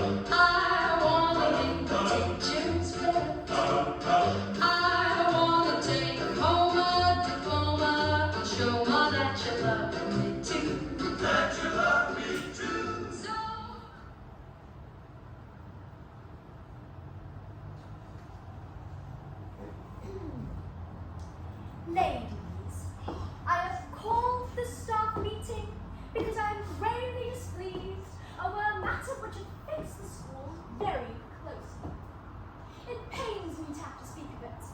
I wanna make the teachers better. I wanna take home a diploma and show Ma that you love me too. That you love me too. So ladies, I have called the staff meeting because I am gravely displeased over a matter which affects the school very closely. It pains me to have to speak of it,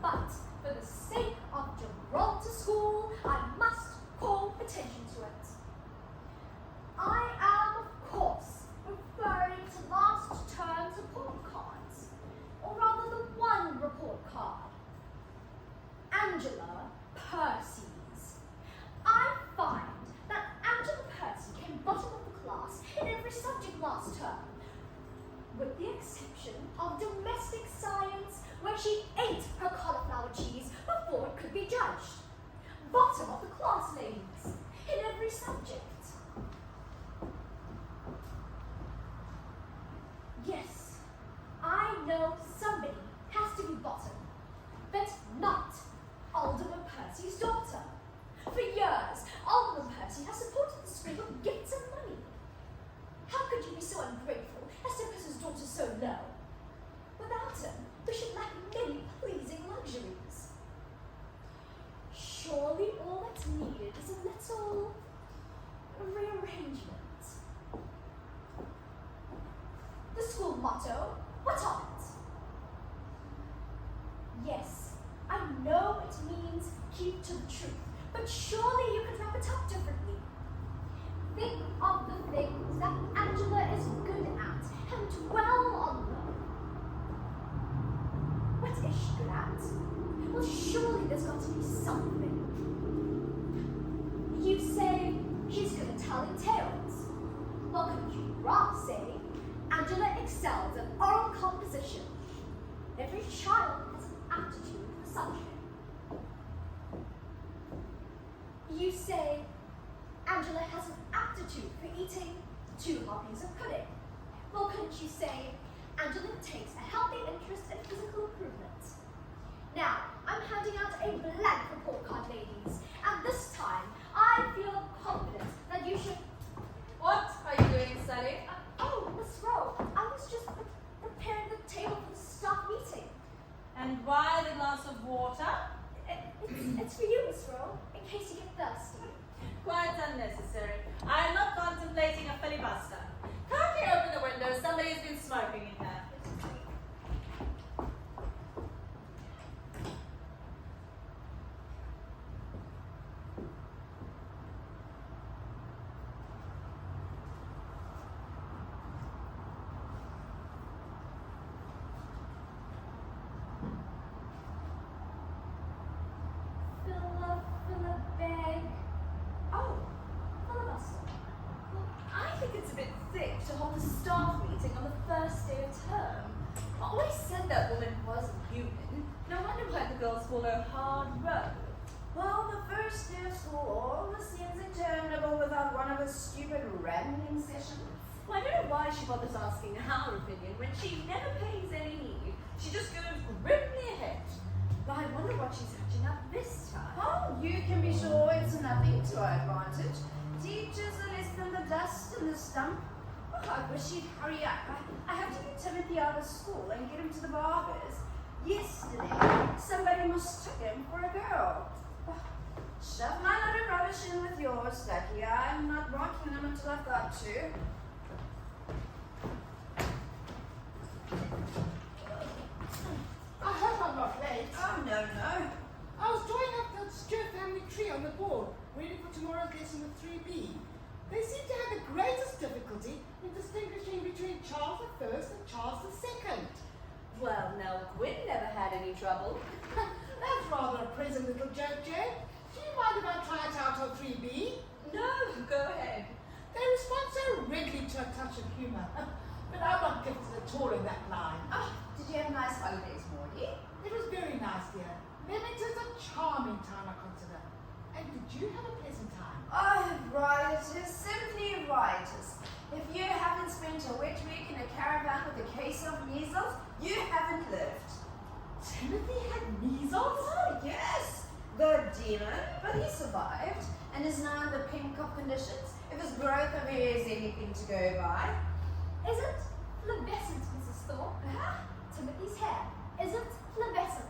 but for the sake of Gibralter School, I must call attention to it. I am, of course, referring to last term's report cards, or rather the one report card. Angela Percy's. I find that Angela Percy came bottom of the class in every subject last term, with the exception of domestic science, where she ate her cauliflower cheese before it could be judged. Bottom of the class, ladies, in every subject. Yes, I know somebody has to be bottom, but not Alderman Percy's daughter. For years, Alderman Percy has supported the school with gifts and money. How could you be so ungrateful as to put his daughter so low? Without him, we should lack many pleasing luxuries. Surely all that's needed is a little rearrangement. The school motto, what's on it? Yes, I know it means keep to the truth, but surely you could wrap it up differently. Think of the things that Angela is good at and dwell on them. What is she good at? Well, surely there's got to be something. You say she's good at telling tales. Well, couldn't you rather say Angela excels at oral composition? Every child has an aptitude for something. You say Angela has an aptitude for eating 2 helpings of pudding. Well, couldn't you say Angela takes a healthy interest in physical improvement? Now, I'm handing out a blank report card, ladies, and this time I feel confident that you should... What are you doing, Sally? Oh, Miss Rowe, I was just preparing the table for the staff meeting. And why the glass of water? It's for you, Miss Rowe, in case you get thirsty. Quite unnecessary. I am not contemplating a filibuster. Kindly open the window. Somebody has been smoking in there. Fill a bag. Oh, filibuster. Well, I think it's a bit thick to hold a staff meeting on the first day of term. I always said that woman wasn't human. No wonder why the girls call her hard road. Well, the first day of school always seems interminable without one of his stupid rambling sessions. Well, I don't know why she bothers asking our opinion when she never pays any heed. She just goes grimly ahead. But I wonder what she's hatching up this time. Oh, you can be sure it's nothing to our advantage. Teachers are less than the dust in the stump. Oh, I wish she'd hurry up. I have to get Timothy out of school and get him to the barbers. Yesterday, somebody mistook him for a girl. Oh, shove my lot of rubbish in with yours, Ducky. I'm not rocking them until I've got to. I hope I'm not late. Oh, no. I was drawing up the Stewart family tree on the board, waiting for tomorrow's lesson with 3B. They seem to have the greatest difficulty in distinguishing between Charles I and Charles II. Well, Nell Gwynn never had any trouble. That's rather a present little joke, Jane. Do you mind if I try it out on 3B? No, go ahead. They respond so readily to a touch of humour. But I'm not gifted at all in that line. Oh, did you have nice holidays, Maudie? It was very nice, dear. Leamington's a charming town, I consider. And did you have a pleasant time? Oh, riotous, simply riotous. If you haven't spent a wet week in a the case of measles, you haven't lived. Timothy had measles? Oh, yes. The demon, but he survived and is now in the pink of conditions. If his growth of hair is anything to go by. Is it flavescent, Mrs. Thorpe? Timothy's hair. Is it flavescent?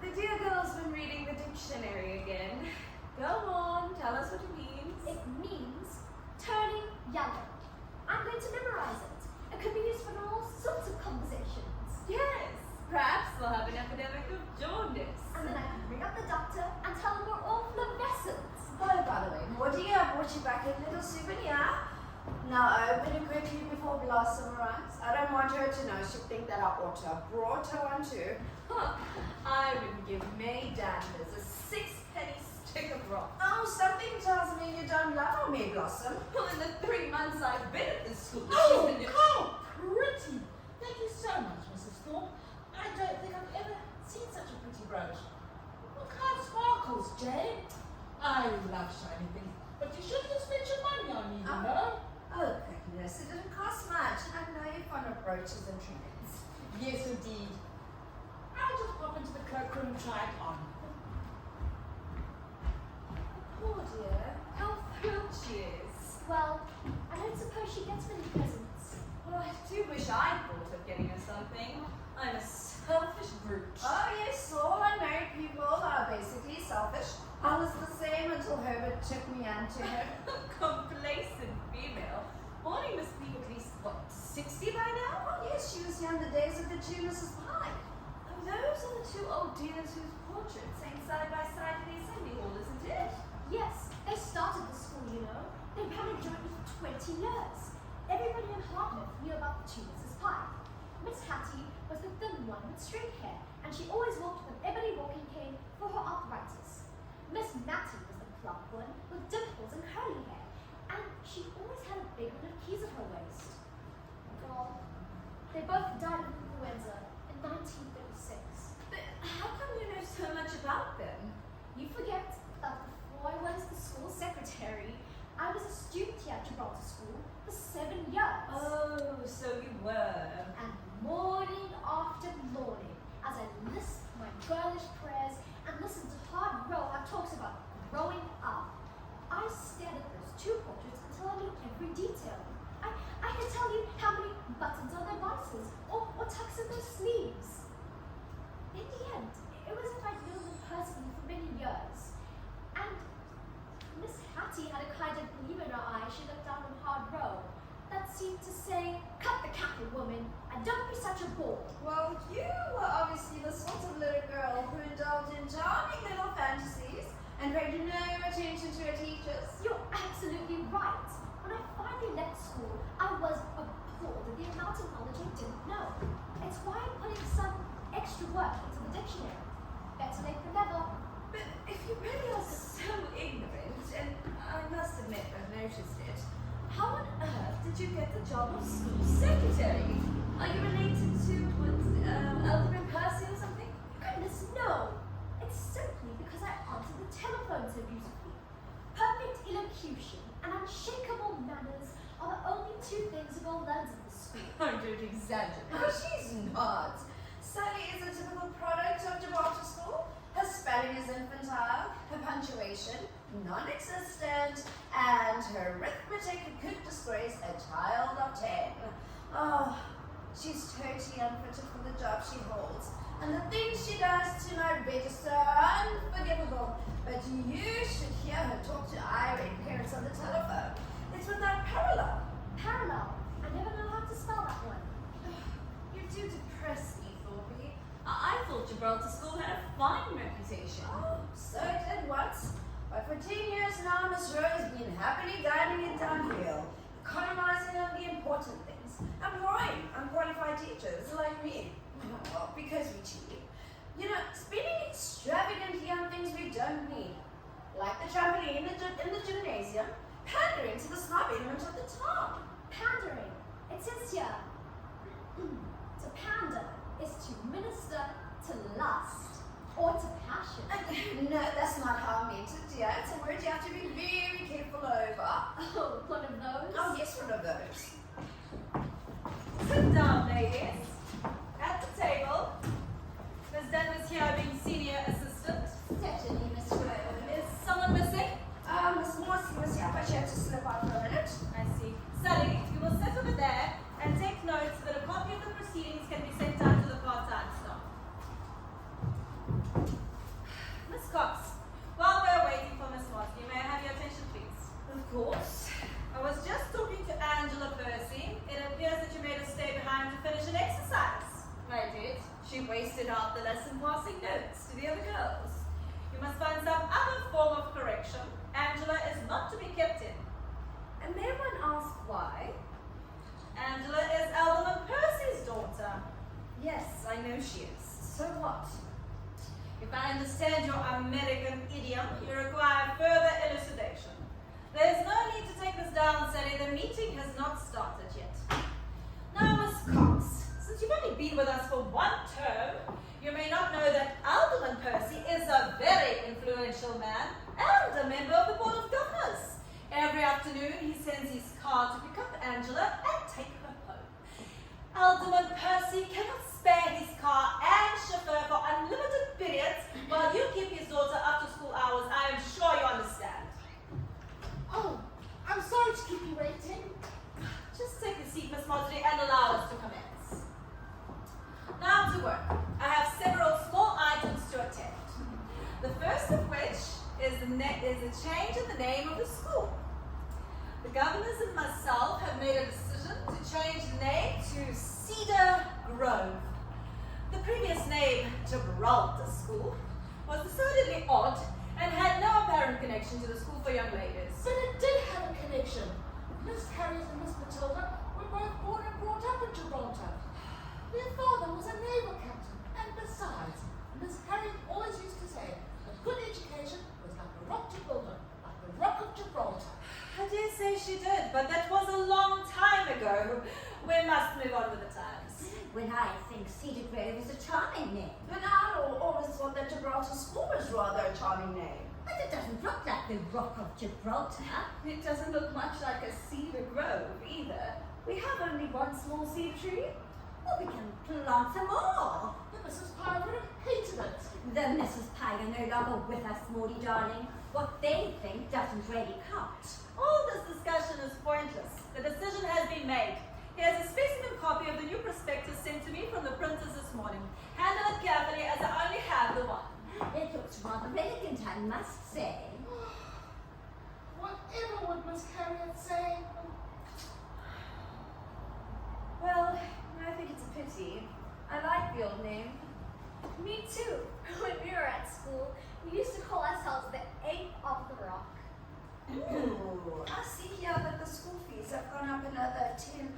The dear girl's been reading the dictionary again. Go on, tell us what it means. It means turning yellow. I'm going to memorize it. It could be used for all sorts of conversations. Yes, perhaps we'll have an epidemic of jaundice. And then I can ring up the doctor and tell him we're all flavescent. Oh, by the way, Maudie, I brought you back a little souvenir. Now open it quickly before Blossom arrives. I don't want her to know. She'll think that I ought to have brought her one too. Huh. I wouldn't give May Danvers a sixpenny stick of rock. Oh, something tells me you don't love me, Blossom. Well, in the 3 months I've been at this school, Oh, she's been... how pretty! Thank you so much, Mrs. Thorpe. I don't think I've ever seen such a pretty brooch. Look how it sparkles, Jane. I love shiny things, but you shouldn't have spent your money on me, you know. Oh, goodness, it didn't cost much. I know you're fond of brooches and trinkets. Yes, indeed. I'll just pop into the cloakroom and try it on. Poor dear, how thrilled she is. Well, I don't suppose she gets many presents. Well, I do wish I thought of getting her something. I'm a selfish brute. Oh, yes, all unmarried people are basically selfish. I was the same until Herbert took me onto him. Complacent female. Morning must be at least, what, 60 by now? Oh, yes, she was here in the days of the two Misses Pye. Oh, those are the two old dears whose portraits hang side by side in the assembly hall, isn't it? Yes, they started the school, you know. They've had it jointly for 20 years. Everybody in Hartford knew about the two Misses Pye. Miss Hattie was the thin one with straight hair, and she always walked with an ebony walking cane for her arthritis. Miss Mattie was the plump one with dimples and curly hair, and she always had a big one of keys at her waist. God, they both died of influenza in 1936. But how come you know so much about them? You forget that before I was the school secretary, I was a student here at Gibralter School for 7 years. Oh, so you were. And morning after morning, as I lisped my girlish prayers and listened to Hard Row have talks about growing up, I stared at those two portraits until I knew every detail. I could tell you how many buttons on their bodices or tucks in their sleeves. In the end, it was as if I'd known them personally for many years. And Miss Hattie had a kind of gleam in her eye. She looked down on Hard Row that seemed to say, "Cut the cackle, woman, and don't be such a bore." Well, you were obviously the sort of little girl who indulged in charming little fantasies and paid no attention to her teachers. You're absolutely right. When I finally left school, I was appalled at the amount of knowledge I didn't know. It's why I'm putting some extra work into the dictionary. Better late than never. But if you really are so ignorant, and I must admit I've noticed it, how on earth did you get the job of school secretary? Are you related to, Alderman Percy or something? Goodness, no. It's simply because I answered the telephone so beautifully. Perfect elocution and unshakable manners are the only two things a girl learns at the school. I don't exaggerate. Oh, she's not. Sally is a typical product of Gibralter School. Her spelling is infantile, her punctuation non-existent, and her arithmetic could disgrace a child of 10. Oh, she's totally unfitted for the job she holds, and the things she does to my register are unforgivable. But you should hear her talk to irate parents on the telephone. It's without parallel. Parallel. I never know how to spell that one. You do depress me, Thorpe. I thought Gibralter School had a fine reputation. Oh, so it did once. But for 10 years now, Miss Rowe has been happily guiding it downhill, economizing on the important things, employing unqualified teachers like me. Well, because we cheat. You know, spending extravagantly on things we don't need, like the trampoline in the gymnasium, pandering to the snob element of the town. Pandering. It says here, to pander is to minister to lust or to passion. No, that's not how I meant it, dear. It's a word you have to be very careful over. Oh, one of those? Oh, yes, one of those. So Sit down, ladies. At the table. Miss Dunn was here being senior assistant. Certainly, Miss Rowe. Is someone missing? Miss Morse was here, but she had to slip out for a minute. I see. Sally, you will sit over there and take notes so that a copy of the proceedings can be sent out to the part-time staff. Miss Cox, while we're waiting for Miss Mosley, may I have your attention, please? Of course. I was just talking to Angela Percy. It appears that you made us stay behind to finish an exercise. I did. She wasted half the lesson passing notes to the other girls. You must find some other form of correction. Angela is not to be kept in. And may one ask why? Angela is Alderman Percy's daughter. Yes, I know she is. So what? If I understand your American idiom, you require further elucidation. There is no need to take this down, Sally. The meeting has not started yet. Now, Miss Cox, since you've only been with us for one term, you may not know that Alderman Percy is a very influential man and a member of the Board of Governors. Every afternoon, he sends his car to pick up Angela and take her home. Alderman Percy cannot spare his car and chauffeur for unlimited periods while you keep his daughter after school hours. I am sure you understand. Oh, I'm sorry to keep you waiting. Just take a seat, Miss Mosley, and allow us to commence. Now to work. I have several small items to attend. The first of which is a change in the name of the school. The governors and myself have made a decision to change the name to Cedar Grove. The previous name, Gibralter School, was decidedly odd and had no apparent connection to the school for young ladies. But it did have a connection. Miss Harriet and Miss Matilda were both born and brought up in Gibraltar. Their father was a naval captain, and besides, Miss Harriet always used to say, a good education was like a rock to build on, like the rock of Gibraltar. I dare say she did, but that was a long time ago. We must move on with the times. When I think Cedar Grove is a charming name. But I always thought that Gibralter School was rather a charming name. But it doesn't look like the Rock of Gibraltar. It doesn't look much like a cedar grove either. We have only one small cedar tree. Well, we can plant some more. The Misses Pye would have hated it. The Misses Pye are no longer with us, Maudie darling. What they think doesn't really count. All this discussion is pointless. The decision has been made. Here's a specimen copy of the new prospectus sent to me from the printers this morning. Handle it carefully as I only have the one. It looks rather elegant, I must say. Whatever would Miss Harriet say? Well, I think it's a pity. I like the old name. Me too. When we were at school, we used to call ourselves the Ape of the Rock. Ooh, I see here that the school fees have gone up another £10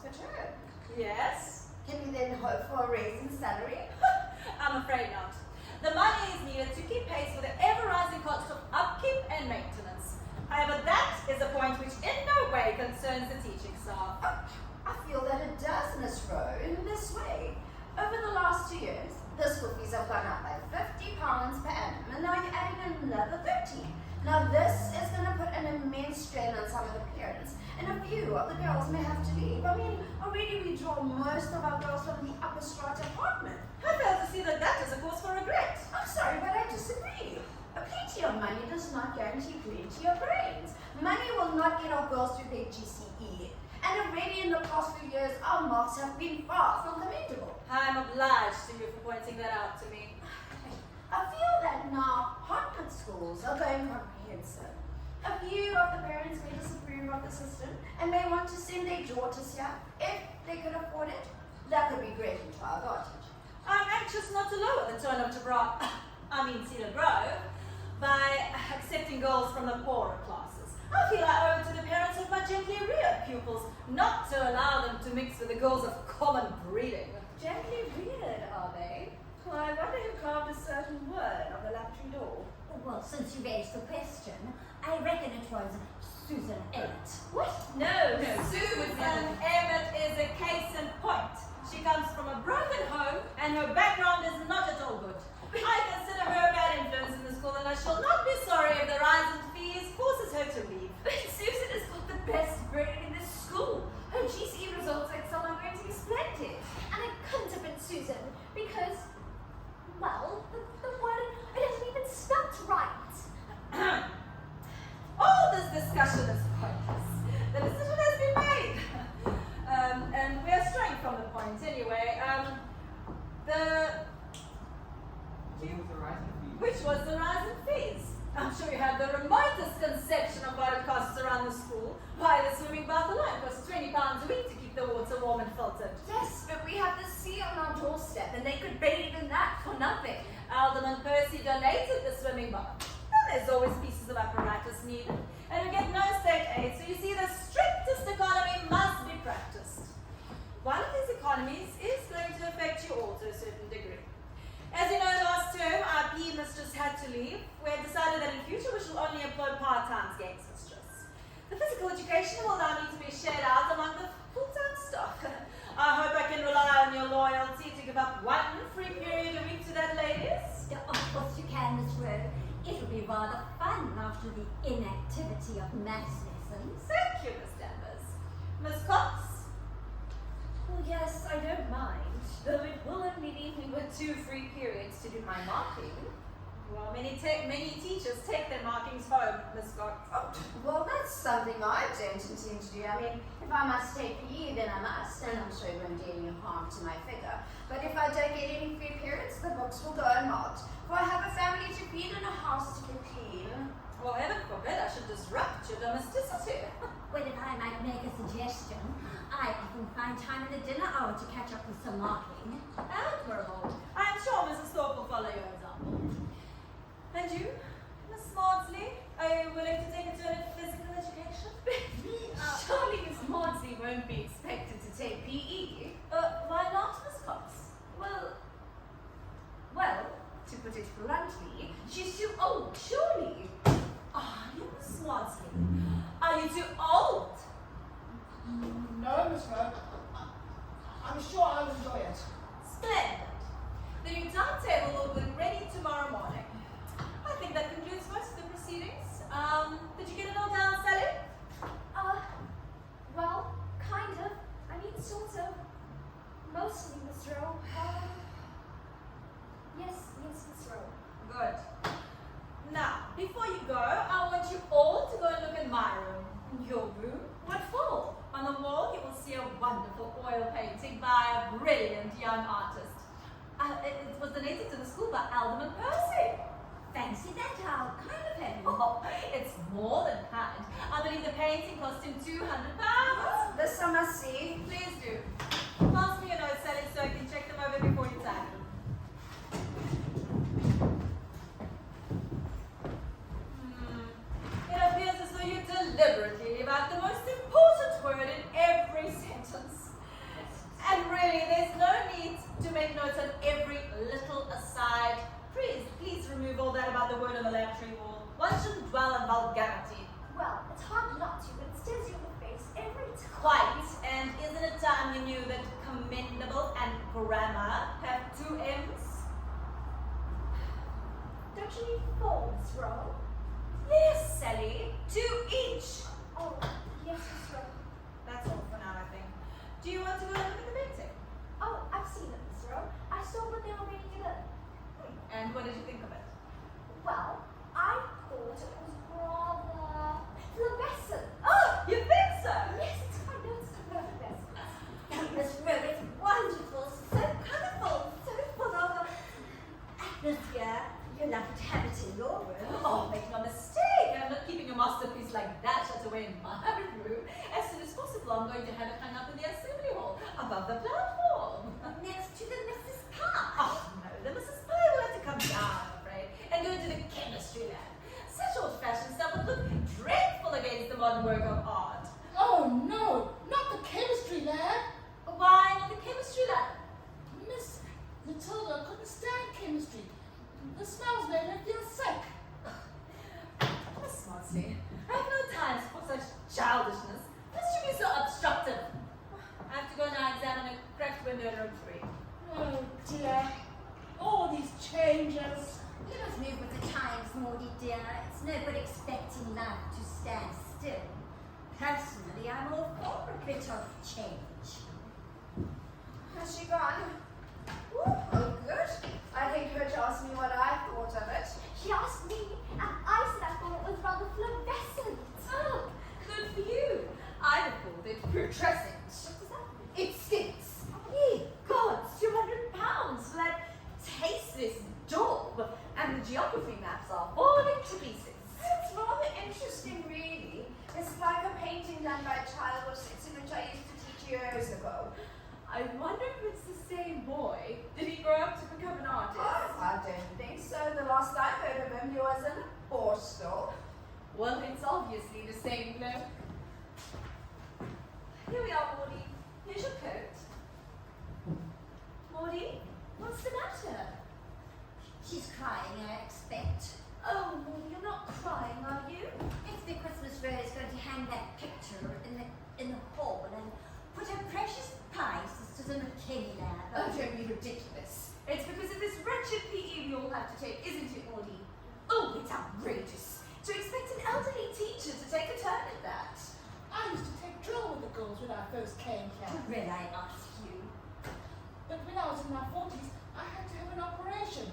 per term. Yes? Can we then hope for a raise in salary? I'm afraid not. The money is needed to keep pace with the ever-rising cost of upkeep and maintenance. However, that is a point which in no way concerns the teaching staff. I feel that it does, Miss Rowe, in this way. Over the last 2 years, the school fees have gone up by £50 per annum, and now you're adding another 30. Now this is going to put an immense strain on some of the parents, and a few of the girls may have to leave. I mean, already we draw most of our girls from the upper strata apartment. I fail to see that that is a cause for regret. I'm sorry, but I disagree. A plenty of money does not guarantee plenty of brains. Money will not get our girls through their GCE. And already in the past few years, our marks have been far from commendable. I'm obliged to you for pointing that out to me. I feel that now Hartford schools are going comprehensive. A few of the parents may disapprove of the system and may want to send their daughters here if they could afford it. That could be great into our advantage. I'm anxious not to lower the tone of Cedar Grove by accepting girls from the poorer classes. I feel I owe it to the parents of my gently reared pupils not to allow them to mix with the girls of common breeding. Gently reared, are they? Well, I wonder who carved a certain word on the lavatory door. Well, since you raised the question, I reckon it was Susan Emmett. What? No, Susan Emmett is a case in point. She comes from a broken home and her background is not at all good. I consider her a bad influence in the school and I shall not be sorry if the rise in fees forces her to leave. But Susan has got the best brain in this school. Her GCE results excel. I'm going to explain. the point anyway. Which was the rise in fees? I'm sure you have the remotest conception of what it costs around the school. Why, the swimming bath alone costs £20 a week to keep the water warm and filtered. Yes, but we have the sea on our doorstep and they could bathe in that for nothing. Alderman Percy donated the swimming bath. And there's always pieces of apparatus needed. And we get no state aid, so you see the strictest economy must be practiced. One of these economies is going to affect you all to a certain degree. As you know, last term, our PE mistress had to leave. We have decided that in future we shall only employ part-time games mistress. The physical education will now need to be shared out among the full-time staff. I hope I can rely on your loyalty to give up one free period a week to that, ladies. Of course you can, Miss Rowe. It'll be rather fun after the inactivity of maths lessons. Thank you, Miss Danvers. Miss Cox? Well, yes, I don't mind, though it will only leave me with 2 free periods to do my marking. Well, many teachers take their markings home, Miss Cox. Oh, well, that's something I don't intend to do. I mean, if I must take PE, then I must, and I'm sure it won't do any harm to my figure. But if I don't get any free periods, the books will go unmarked. For I have a family to feed and a house to clean. Well, heaven forbid I should disrupt your domesticity. Well, if I might make a suggestion, I often find time in the dinner hour to catch up with some marking. Admirable. I am sure Mrs. Thorpe will follow your example. And you, Miss Maudsley, are you willing to take a turn at physical education? Surely Miss Maudsley won't be expected to take PE. Why not, Miss Cox? Well, to put it bluntly, she's too old, surely. Are you, Miss Maudsley? Are you too old? No, Miss Rowe. I'm sure I'll enjoy it. Splendid. The new timetable will be ready tomorrow morning. I think that concludes most of the proceedings. Did you get it all down, Sally? Well, kind of. I mean, sort of. Mostly, Miss Rowe. Yes, Miss Rowe. Good. Now, before you go, I want you all to go and look at my room. Your room? What for? On the wall, you will see a wonderful oil painting by a brilliant young artist. It was donated to the school by Alderman Percy. Fancy that, how kind of him. Oh, it's more than kind. I believe the painting cost him £200. This I must see. Please do. Pass me your notes, Sally, so I can check them over before you sign them. It appears as though you deliberately leave out the most important word in every sentence. And really, there's no need to make notes on every little aside. Please remove all that about the word on the lavatory wall. One shouldn't dwell on vulgarity. Well, it's hard not to, but it stares you in the face every time. Quite. And isn't it time you knew that commendable and grammar have 2 M's? Don't you need 4, Miss Rowe? Yes, Sally. 2 each. Oh, yes, Miss Rowe. That's all for now, I think. Do you want to go and look at the painting? Oh, I've seen it, Miss Rowe. I saw what they were ready to learn. And what did you think of it? Well, I thought it was rather fluorescent. Oh, you think so? Yes, it's quite noticeable fluorescent. Miss Rowe, it's wonderful, so colourful, so full of atmosphere. You'll have to have it in your room. Oh, make no mistake. I'm not keeping a masterpiece like that shut away in my room. As soon as possible, I'm going to have it hung up in the assembly hall, above the platform. Next to the Misses Pye. Oh, no, the Misses Pye will have to come down, I'm afraid, and go into the chemistry lab. Such old-fashioned stuff would look dreadful against the modern work of art. Oh no, not the chemistry lab. Why not the chemistry lab? Miss Matilda couldn't stand chemistry. The smells made her feel sick. Miss Maudsley, I have no time for such childishness. This should be so obstructive. I have to go now and examine a cracked window in room 3. Oh dear, all these changes. You must move with the times, Maudie dear. It's no good expecting life to stand still. Personally, I'm all for a bit of change. Has she gone? Ooh, oh, good. I think her to ask me what I thought of it. She asked me, and I said I thought it was rather fluorescent. Oh, good for you. I have called it putrescent. What does that mean? It stinks. if it's the same boy. Did he grow up to become an artist? Oh, I don't think so. The last I heard of him, he was an apostle. Well, it's obviously the same bloke. Here we are, Maudie. Here's your coat. Maudie, what's the matter? She's crying, I expect. Oh, Maudie, you're not crying, are you? It's because Miss Rowe is going to hang that picture in the hall and put her precious pie sisters in the Kenny lab. Oh, don't be ridiculous. It's because of this wretched PE we all have to take, isn't it, Maudie? Oh, it's outrageous to expect an elderly teacher to take a turn at that. I used to take drill with the girls when I first came here. Will I ask you? But when I was in my 40s, I had to have an operation.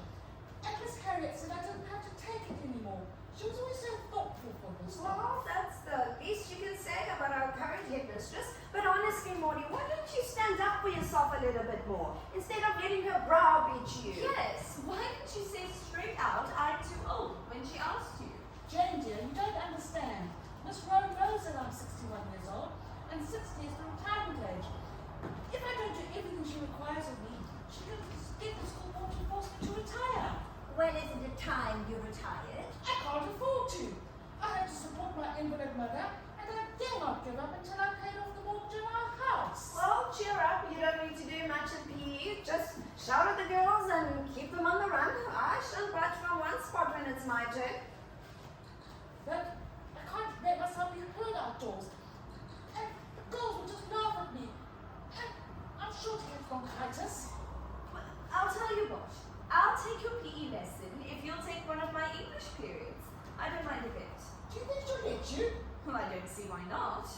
And Miss Harriet said I didn't have to take it anymore. She was always so thoughtful for this stuff. Well, that's the least you can say about our current headmistress. But honestly, Maudie, why don't you stand up for yourself a little bit more instead of letting her browbeat you? Yes, why didn't you say straight out I'm too old when she asked you? Jane, dear, you don't understand. Miss Rowe knows that I'm 61 years old, and 60 is the retirement age. If I don't do everything she requires of me, she can get the school board to force me to retire. Well, isn't it time you retired? I can't afford to. I have to support my invalid mother, and I dare not give up until I've paid off the mortgage on our house. Well, cheer up. You don't need to do much in PE. Just shout at the girls and keep them on the run. I shall budge from one spot when it's my turn. But I can't let myself be heard outdoors. And the girls will just laugh at me. And I'm sure to get bronchitis. Well, I'll tell you what. I'll take your PE lesson if you'll take one of my English periods. I don't mind a bit. Do you think she'll let you? Well, I don't see why not.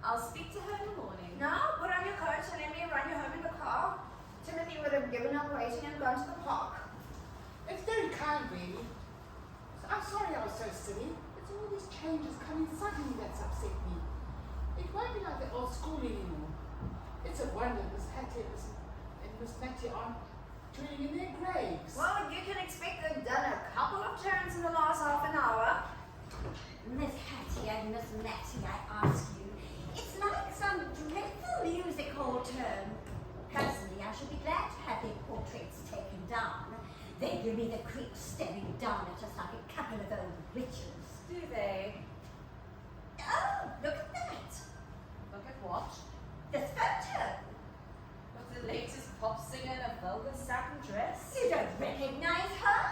I'll speak to her in the morning. Now, put on your coat and let me run you home in the car. Timothy would have given up waiting and gone to the park. It's very kind, really. I'm sorry I was so silly. It's all these changes coming suddenly that's upset me. It won't be like the old school anymore. It's a wonder Miss Hattie and Miss Mattie aren't turning in their graves. Well, you can expect they've done a couple of turns in the last half an hour. Miss Hattie and Miss Mattie, I ask you, it's like some dreadful music hall term. Personally, I should be glad to have their portraits taken down. They give me the creeps staring down at us like a couple of old witches. Do they? Oh, look at that! Look at what? This photo! With the latest pop singer in a vulgar satin dress? You don't recognize her?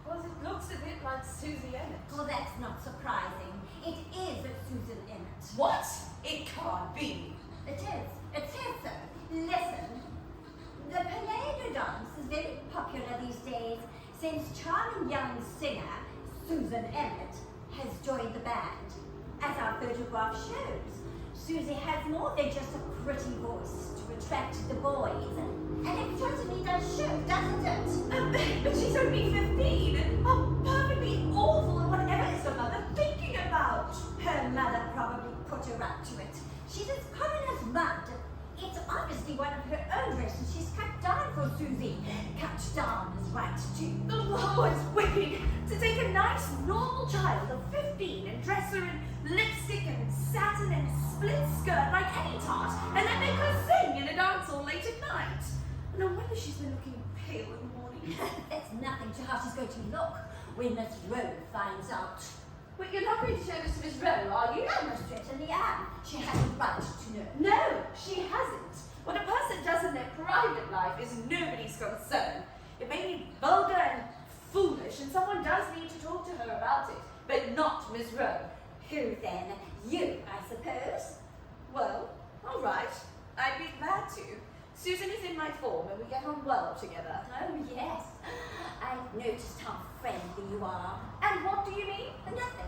Well, it looks a bit like Susie Emmett. Well, that's not surprising. It is Susan Emmett. What? It can't be. It is. It says so. Listen. The Palado dance is very popular these days since charming young singer Susan Emmett has joined the band. As our photograph shows, Susie has more than just a pretty voice to attract the boys. And it certainly does show, doesn't it? But she's only 15. How perfectly awful and whatever is her mother thinking about? Her mother probably put her up to it. She's as common as mud. It's obviously one of her own dresses she's cut down for Susie. Cut down is right too. Oh, it's wicked to take a nice, normal child of 15 and dress her in lipstick and satin and split skirt like any tart, and then make her sing in a dance all late at night. No wonder she's been looking pale in the morning. That's nothing to how she's going to look when Miss Rowe finds out. But you're not going to show this to Miss Rowe, are you? I most certainly am. She has a right to know. No, she hasn't. What a person does in their private life is nobody's concern. It may be vulgar and foolish, and someone does need to talk to her about it, but not Miss Rowe. Who then? You, I suppose. Well, all right. I'd be glad to. Susan is in my form, and we get on well together. Oh, yes. I've noticed how friendly you are. And what do you mean? Nothing.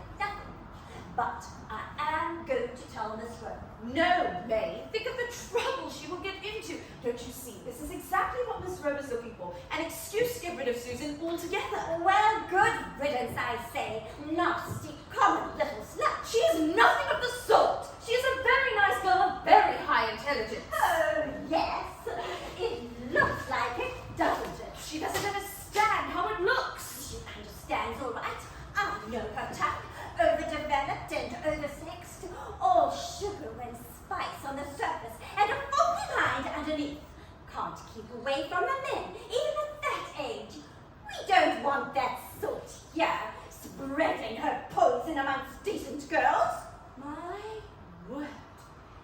But I am going to tell Miss Rowe. No, May. Think of the trouble she will get into. Don't you see? This is exactly what Miss Rowe is looking for. An excuse to get rid of Susan altogether. Well, good riddance, I say. Nasty, common little slut. She is nothing of the sort. She is a very nice girl of very high intelligence. Oh, yes. It looks like it, doesn't it? She doesn't understand how it looks. She understands all right. I know her type. Overdeveloped and oversexed. All sugar and spice on the surface and a funky mind underneath. want to keep away from the men, even at that age. We don't want that sort here, spreading her poison amongst decent girls. My word.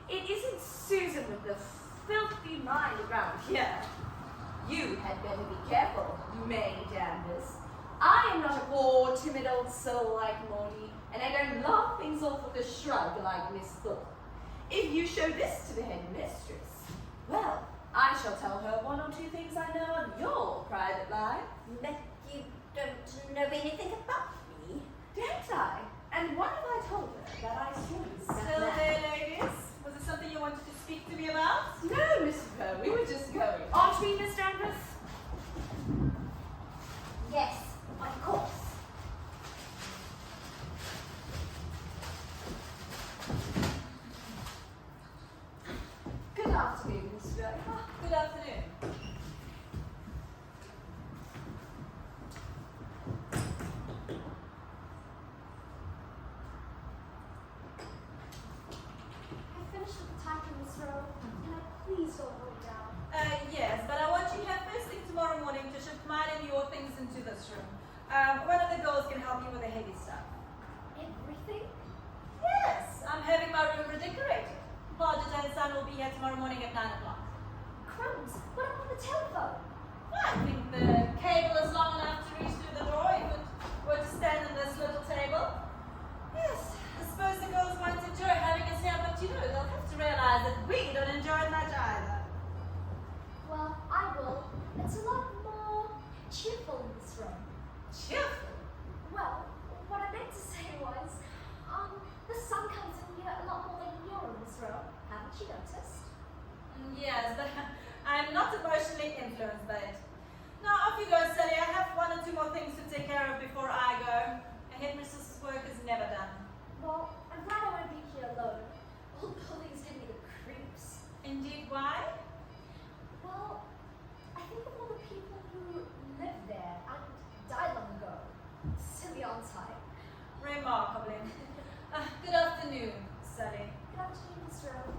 It isn't Susan with the filthy mind around here. You had better be careful, May Danvers. I am not a poor, timid old soul like Maudie, and I don't laugh things off with a shrug like Miss Thorpe. If you show this to the headmistress, well, I shall tell her one or two things I know on your private life. But you don't know anything about me. Don't I? And what have I told her that I saw? Still there, ladies? Was it something you wanted to speak to me about? No, Miss Rowe, we were just going. Aren't we, Miss Danvers? Yes, of course. Good afternoon, Miss Rowe. Good afternoon. I finished with the typing, Miss Rowe. Can I please don't hold it down? Yes, but I want you here first thing tomorrow morning to shift mine and your things into this room. One of the girls can help you with the heavy stuff. Everything? Yes, I'm having my room redecorated. Padgett and Son will be here tomorrow morning at 9 o'clock. Crumbs, what about the telephone? I think the cable is long enough to reach through the door if it were to stand on this little table. Yes, I suppose the girls won't enjoy having us here, but you know, they'll have to realize that we don't enjoy it much either. Well, I will. It's a lot more cheerful in this room. Cheerful. Well, what I meant to say was, the sun comes in here a lot more than you're in this room. Haven't you noticed? Yes, but I'm not emotionally influenced by it. Now, off you go, Sally. I have one or two more things to take care of before I go. A headmistress's work is never done. Well, I'm glad I won't be here alone. Old bullies give me the creeps. Indeed, why? Well, I think of all the people who lived there and died long ago. Silly, aren't I? Remarkably. Good afternoon, Sally. Good afternoon, Miss Rowe.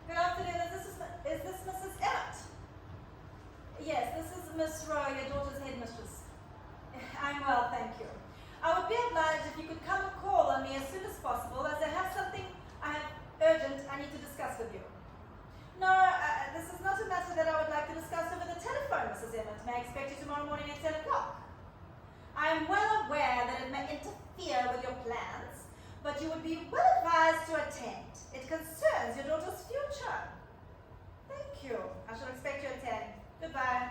Good afternoon. Is this Mrs. Emmett? Yes, this is Miss Rowe, your daughter's headmistress. I'm well, thank you. I would be obliged if you could come and call on me as soon as possible, as I have something urgent I need to discuss with you. No, this is not a matter that I would like to discuss over the telephone, Mrs. Emmett. May I expect you tomorrow morning at 10 o'clock? I am well aware that it may interfere with your plans, but you would be well advised to attend. It concerns your daughter's future. Thank you. I shall expect you at 10. Goodbye.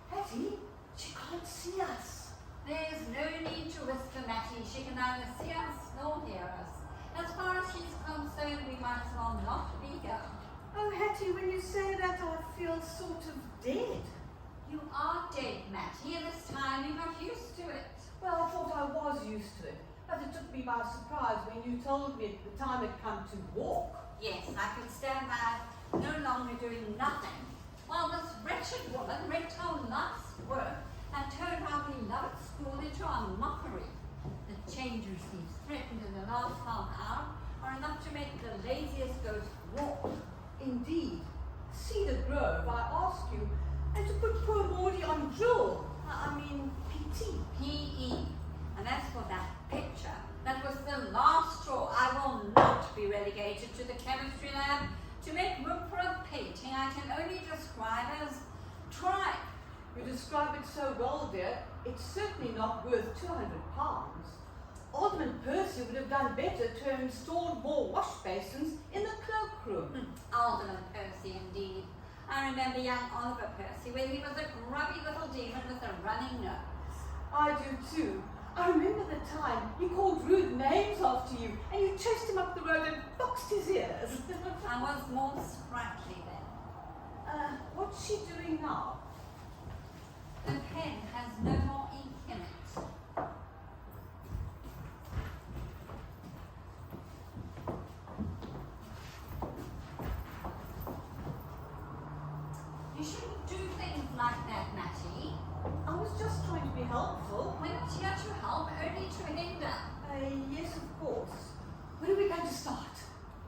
Hattie, she can't see us. There's no need to whisper, Mattie. She can neither see us nor hear us. As far as she's concerned, we might as well not be here. Oh, Hattie, when you say that, I feel sort of dead. You are dead, Mattie, and this time you got used to it. Well, I thought I was used to it, but it took me by surprise when you told me the time had come to walk. Yes, I could stand by no longer doing nothing, while this wretched woman wrecked our life's work and turned our beloved school into a mockery. The changes he's threatened in the last half hour are enough to make the laziest ghost walk. PE. And as for that picture, that was the last straw. I will not be relegated to the chemistry lab. To make room for a painting, I can only describe as tripe. You describe it so well, dear. It's certainly not worth £200. Alderman Percy would have done better to have installed more wash basins in the cloakroom. Alderman Percy, indeed. I remember young Oliver Percy when he was a grubby little demon with a running nose. I do too. I remember the time he called rude names after you and you chased him up the road and boxed his ears. I was more sprightly then. What's she doing now? The pen has no more ink in it. You shouldn't do things like that, Mattie. I was just trying to be helpful. We're not here to help, only to hinder. Yes, of course. When are we going to start?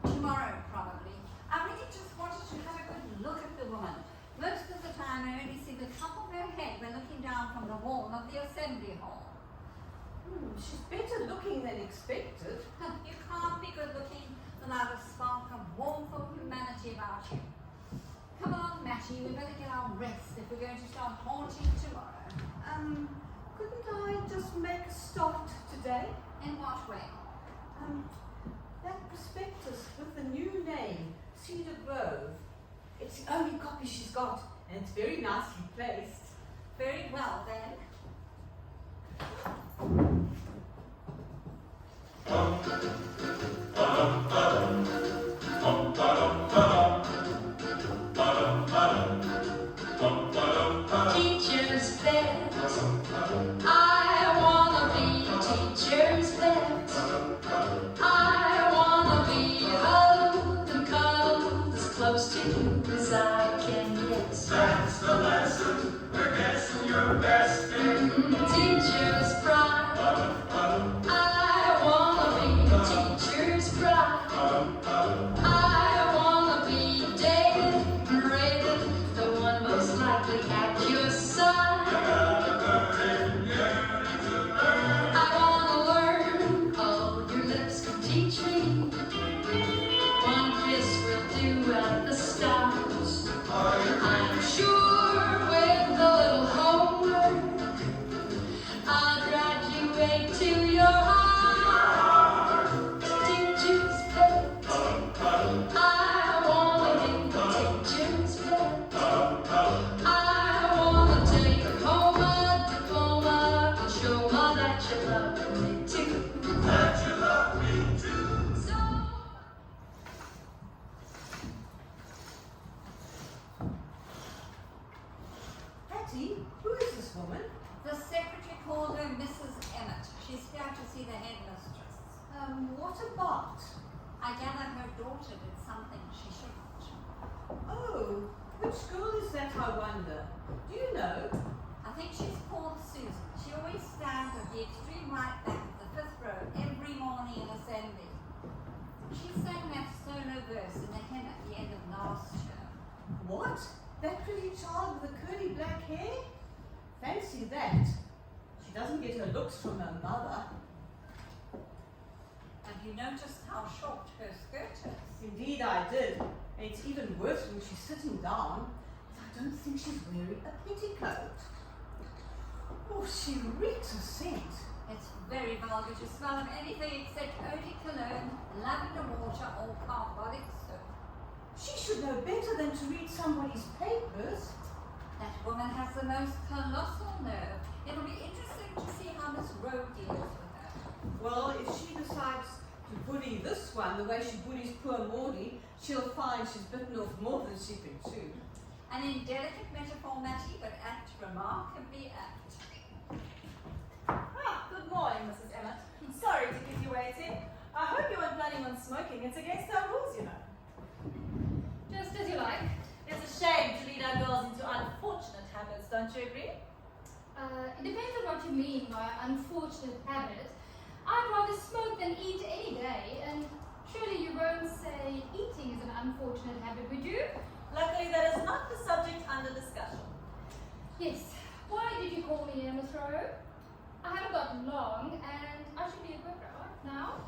Tomorrow, probably. I really just wanted to have a good look at the woman. Most of the time, I only see the top of her head when looking down from the wall of the assembly hall. She's better looking than expected. You can't be good looking without a spark of warmth or humanity about you. Come along, Mattie, we better get our rest if we're going to start haunting tomorrow. Couldn't I just make a start today? In what way? That prospectus with the new name, Cedar Grove. It's the only copy she's got, and it's very nicely placed. Very well, then. Teacher's pet. I wanna be teacher's pet. I wanna be hugged and cuddled as close to you as I can get. That's the lesson. We're guessing your best fit. Teacher's pride. I wanna be teacher's pride. I wanna be dated and rated, the one most likely at your side. I wanna learn all your lips can teach me. One kiss will do at the start. I'm sure with a little homework, I'll graduate to your heart. Teacher's pet. I wanna be teacher's pet. I wanna take home a diploma and show Ma that you love me too. That you love me too. So Hattie, who is this woman? The secretary called her Mrs. Emmett. She's here to see the headmistress. What about? I gather her daughter did something she shouldn't. Oh, which girl is that, I wonder? Do you know? I think she's called Susan. She always stands at the extreme right back of the fifth row every morning in assembly. She sang that solo verse in the hymn at the end of last term. What? That pretty child with the curly black hair? Fancy that. She doesn't get her looks from her mother. Have you noticed how short her skirt is? Indeed I did. And it's even worse when she's sitting down. I don't think she's wearing a petticoat. Oh, she reeks of scent. It's very vulgar to smell of anything except eau de cologne, lavender water, or carbolic soap. She should know better than to read somebody's papers. That woman has the most colossal nerve. It'll be interesting to see how Miss Rowe deals with her. Well, if she decides to bully this one the way she bullies poor Maudie, she'll find she's bitten off more than she can chew. An indelicate metaphor, Mattie, but apt remarkably apt. Good morning, Mrs. Emmett. Sorry to keep you waiting. I hope you weren't planning on smoking. It's against our rules, you know. Just as you like. It's a shame to lead our girls into unfortunate habits, don't you agree? It depends on what you mean by unfortunate habit. I'd rather smoke than eat any day, and surely you won't say eating is an unfortunate habit, would you? Luckily, that is not the subject under discussion. Yes. Why did you call me, Miss Rowe? I haven't got long, and I should be at work right now.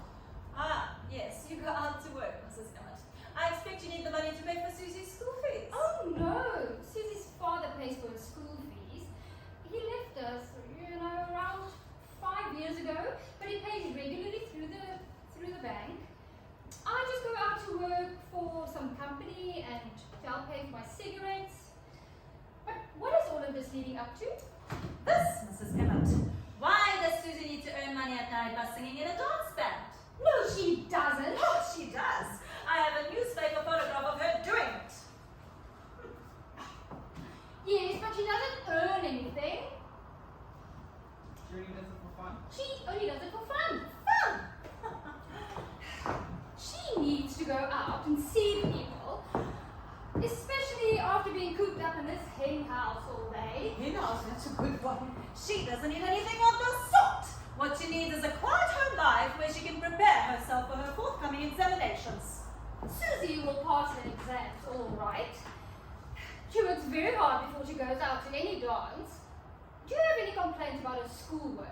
Ah, yes, you go out to work, Mrs. Emmett. I expect you need the money to pay for Susie's school fees. Oh no! Susie's father pays for her school fees. He left us, around 5 years ago, but he pays regularly through the bank. I just go out to work for some company and I'll pay for my cigarettes. But what is all of this leading up to? This, Mrs. Emmett. Why does Susie need to earn money at night by singing in a dance band? No, she doesn't. Oh, she does. I have a newspaper photograph of her doing it. Yes, but she doesn't earn anything. She only does it for fun. She only does it for fun. Fun! She needs to go out and see people, especially after being cooped up in this hen house all day. Hen house, that's a good one. She doesn't need anything of the sort. What she needs is a quiet home life where she can prepare herself for her forthcoming examinations. Susie will pass her exams all right. She works very hard before she goes out to any dance. Do you have any complaints about her schoolwork?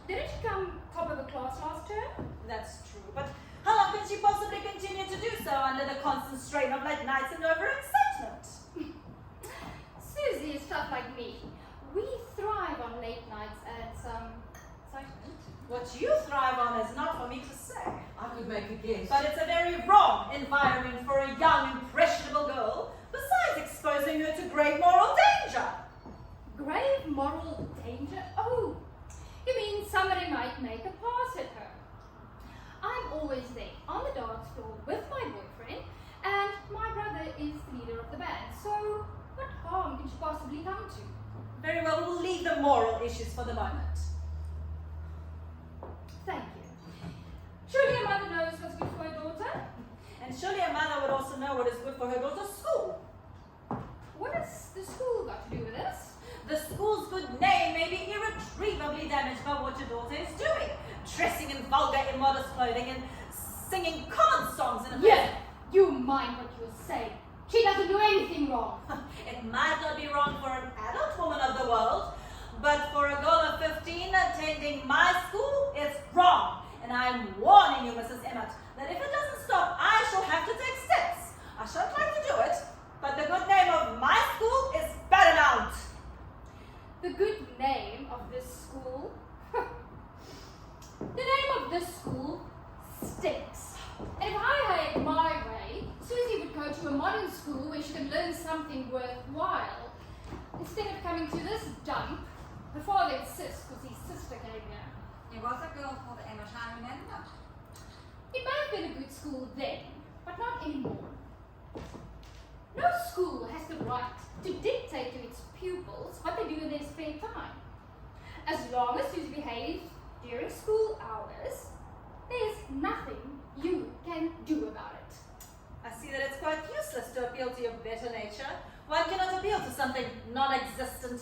Didn't she come top of the class last term? That's true, but how long can she possibly continue to do so under the constant strain of late nights and overexcitement? Susie is tough like me. We thrive on late nights and some excitement. What you thrive on is not for me to say. I could make a guess. But it's a very wrong environment for a young, impressionable girl, besides exposing her to grave moral danger. Grave moral danger? Oh, you mean somebody might make a pass at her? I'm always there on the dance floor with my boyfriend, and my brother is the leader of the band, so what harm can she possibly come to? Very well, we'll leave the moral issues for the moment. Thank you. Surely a mother knows what's good for her daughter? And surely a mother would also know what is good for her daughter's school. What has the school got to do with this? The school's good name may be irretrievably damaged by what your daughter is doing. Dressing in vulgar, immodest clothing and singing common songs in a Yeah, you mind what you're saying. She doesn't do anything wrong. It might not be wrong for an adult woman of the world, but for a girl of 15 attending my school, it's wrong. And I'm warning you, Mrs. Emmett, that if it doesn't stop, I shall have to take steps. I shan't like to do it, but the good name of my school is paramount. The good name of this school? The name of this school stinks. And if I had it my way, Susie would go to a modern school where she could learn something worthwhile. Instead of coming to this dump, her father insists because his sister came here. There was a girl called Emma, I remember. It might have been a good school then, but not anymore. No school has the right to dictate to its pupils what they do in their spare time. As long as Susie behaves during school hours, there's nothing you can do about it. I see that it's quite useless to appeal to your better nature. One cannot appeal to something non-existent.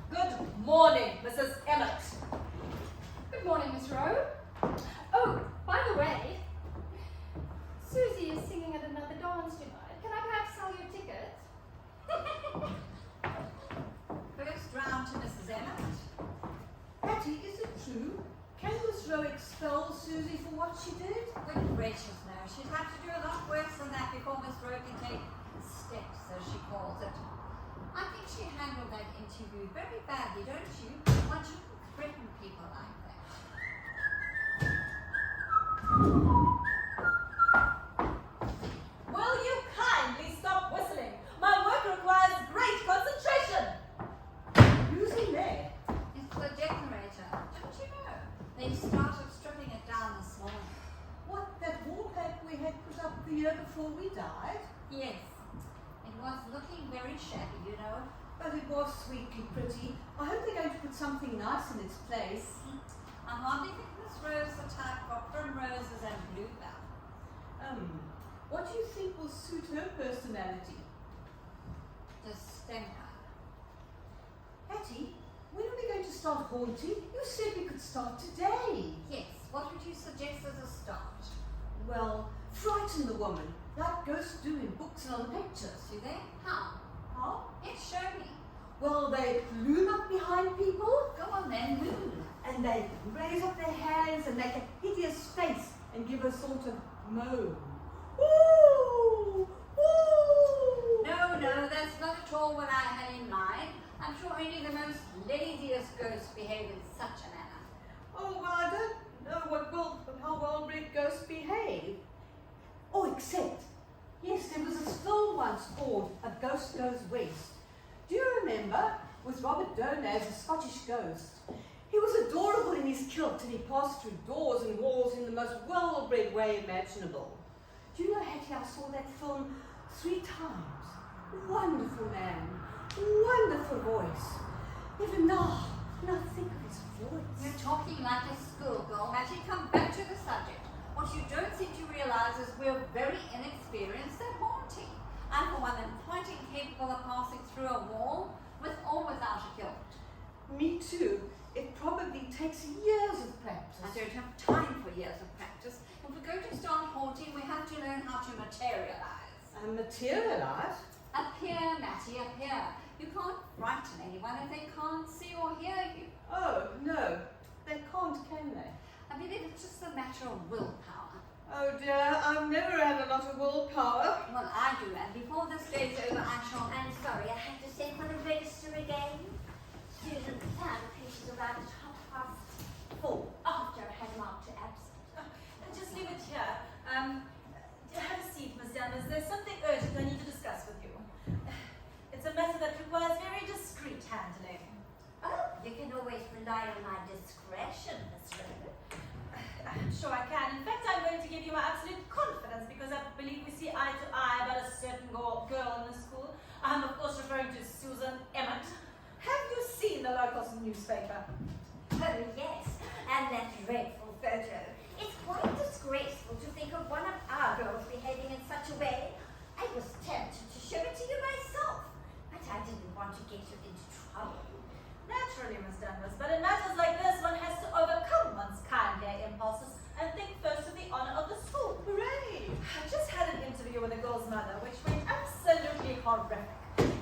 Good morning, Mrs. Emmett. Good morning, Miss Rowe. Oh, by the way, Susie is singing at another dance tonight. Can I perhaps sell you a ticket? First round to Mrs. Emmett. Hattie, is it true? Can Miss Rowe expel Susie for what she did? Good gracious, no. She'd have to do a lot worse than that before Miss Rowe can take steps, as she calls it. I think she handled that interview very badly, don't you? One shouldn't threaten people like that. Will you kindly stop whistling? My work requires great concentration. Who's in there? It's the decorator. Don't you know? They started stripping it down this morning. What, that wallpaper we had put up the year before we died? Yes. It was looking very shabby, you know. But it was sweetly pretty. I hope they're going to put something nice in its place. I hardly think Miss Rowe's the type for primroses and bluebell. What do you think will suit her personality? Distemper. Hattie, when are we going to start haunting? You said we could start today. Yes. What would you suggest as a start? Well, frighten the woman, like ghosts do in books and on pictures. Do they? How? How? Yes, show me. Well, they loom up behind people, Go on then, move. and they raise up their hands and make a hideous face and give a sort of moan. Ooh! Ooh! No, that's not at all what I had in mind. I'm sure only the most laziest ghosts behave in such a manner. Oh, well, I don't know how well-bred ghosts behave. Oh, except, yes, there was this film once called A Ghost Goes West. Do you remember? With Robert Downey as a Scottish ghost. He was adorable in his kilt and he passed through doors and walls in the most well-bred way imaginable. Do you know, Hattie, I saw that film 3 times. Wonderful man, wonderful voice. Even now, when I think of his voice. You're talking like a schoolgirl, Mattie. Come back to the subject. What you don't seem to realize is we're very inexperienced at haunting. I'm, for one, am quite incapable of passing through a wall with or without a kilt. Me too. It probably takes years of practice. I don't have time for years of practice. If we're going to start haunting, we have to learn how to materialize. And materialize? Appear, Mattie, appear. You can't frighten anyone if they can't see or hear you. Oh, no. They can't, can they? I believe it's just a matter of willpower. Oh dear, I've never had a lot of willpower. Well, I do, and before this day's over, I shall. I'm sorry, I have to send for the register again. Susan found patients arrived at 4:30 after I had marked her absent. Just leave it here. Have a seat, Miss Danvers. There's something urgent I need to discuss with you. It's a matter that requires very discreet handling. Oh, you can always rely on my discretion, Miss Rowe. I'm sure I can. In fact, I'm going to give you my absolute confidence because I believe we see eye to eye about a certain girl in the school. I'm, of course, referring to Susan Emmett. Have you seen the local newspaper? Oh, yes, and that dreadful photo. It's quite disgraceful to think of one of our girls behaving in such a way. I was tempted to show it to you myself, but I didn't want to get you into trouble. Naturally, Miss Danvers, but in matters like this, one has to overcome one's kindly impulses and think first of the honor of the school. Hooray! I just had an interview with the girl's mother, which went absolutely horrific.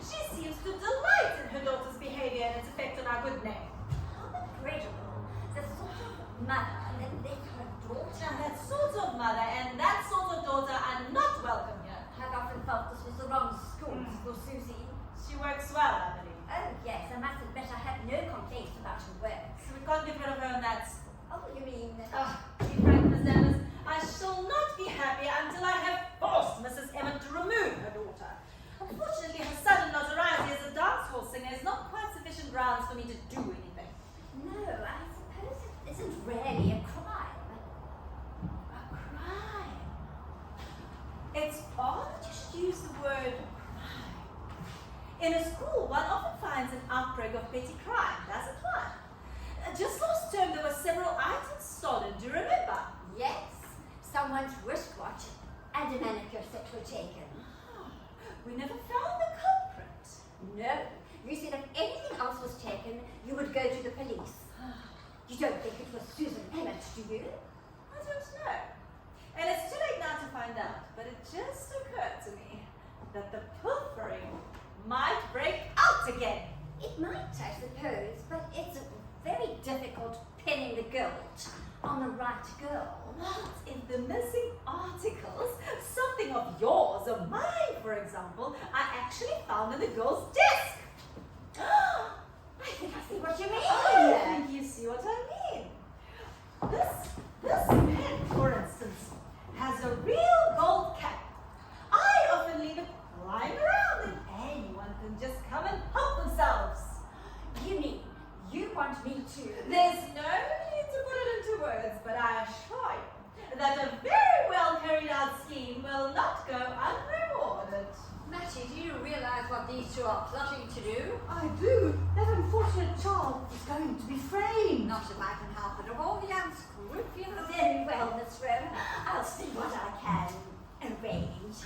She seems to delight in her daughter's behavior and its effect on our good name. How incredible. The sort of mother that let her daughter. Now, that sort of mother and that sort of daughter are not welcome here. I've often felt this was the wrong school for Susie. She works well, I believe. Oh, yes, I must admit I have no complaints about her work. So we can't get rid of her in that school. Oh, you mean... To be frank, Miss Danvers, I shall not be happy until I have forced Mrs. Emmett to remove her daughter. Unfortunately, her sudden notoriety as a dance hall singer is not quite sufficient grounds for me to do anything. No, I suppose it isn't really a crime. A crime? It's odd that you should use the word crime. In a school, one often finds an outbreak of petty crime, doesn't one? Just last term, there were several items stolen. Do you remember? Yes, someone's wristwatch and a manicure set were taken. We never found the culprit. No, you said if anything else was taken, you would go to the police. You don't think it was Susan Emmett, do you? I don't know. And it's too late now to find out, but it just occurred to me that the pilfering might break out again. It might, I suppose, but it's very difficult pinning the guilt on the right girl. What if the missing articles, something of yours or mine, for example, are actually found in the girl's desk? I think I see what you mean. I think you see what I mean. This pen, for instance, has a real gold cap. I often leave it lying around and anyone can just come and help themselves. You mean you want me to? There's no need to put it into words, but I assure you that a very well carried out scheme will not go unrewarded. Mattie, do you realize what these two are plotting to do? I do. That unfortunate child is going to be framed. Not if I can help it, of all the unscrupulous. Very well, Miss Rowe. I'll see what I can arrange.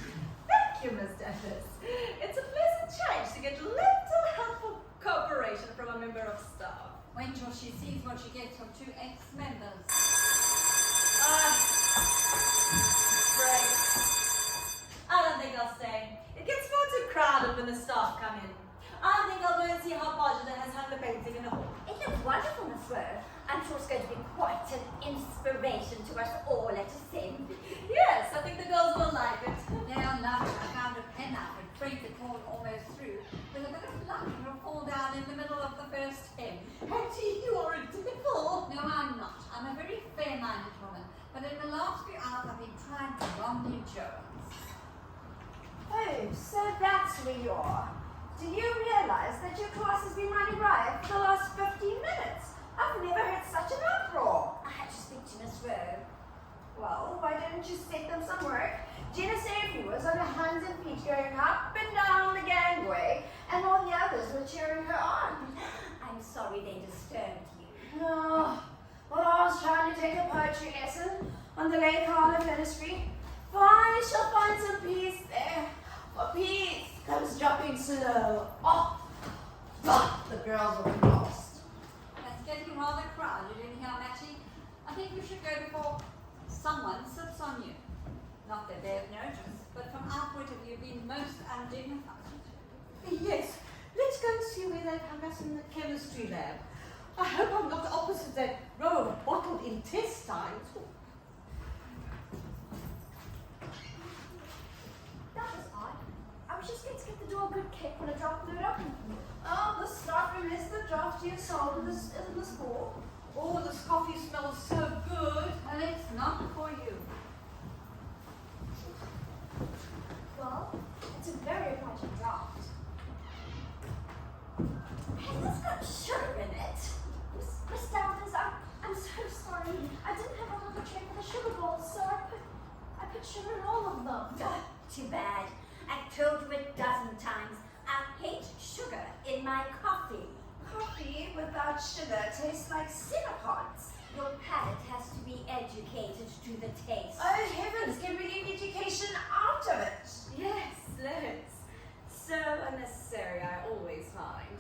Thank you, Miss Danvers. It's a pleasant change to get a little helpful cooperation from a member of staff. Wait till she sees what she gets from 2 ex-members. Great. I don't think I'll stay. It gets far too crowded when the staff come in. I think I'll go and see how Margaret has hung the painting in the hall. It looks wonderful, Miss Rowe. I'm sure it's going to be quite an inspiration to us all at a same. Yes, I think the girls will like it. They are lovely. I found a pen out and framed it torn almost through. With a bit of luck, it will fall down in the middle of the first hem. Hattie, you are a dimple. No, I'm not. I'm a very fair-minded woman. But in the last few hours, I've been trying to Romney Jones. Oh, so that's where you are. Do you realize that your class has been running riot for the last 15 minutes? I've never heard such an uproar. I had to speak to Miss Rowe. Well, why didn't you set them some work? Jenna Savory was on her hands and feet going up and down the gangway, and all the others were cheering her on. I'm sorry they disturbed you. No. Well, I was trying to take a poetry lesson on the Lake Harlem Ministry. I shall find some peace there. For peace comes dropping slow. Oh, the girls will be lost. It's getting rather crowded in here, Mattie. I think we should go before someone sits on you. Not that they've noticed, but from our point of view, being most undignified. Yes, let's go and see where they've hung us in the chemistry lab. I hope I'm not opposite that row of bottled intestines. That was odd. I was just going to give the door a good kick when a drop blew it open. Oh, the staff room is the draftiest soul in the school. Oh, this coffee smells so good. Well, it's not for you. Well, it's a very appointing draft. Has this got sugar in it? Miss Dowders, I'm so sorry. I didn't have another tray for the sugar bowls, so I put sugar in all of them. Oh, too bad. I've told you a dozen times. I hate sugar in my coffee. Coffee without sugar tastes like cinnamons. Your palate has to be educated to the taste. Oh heavens, can we get education out of it? Yes, let's. So unnecessary, I always find.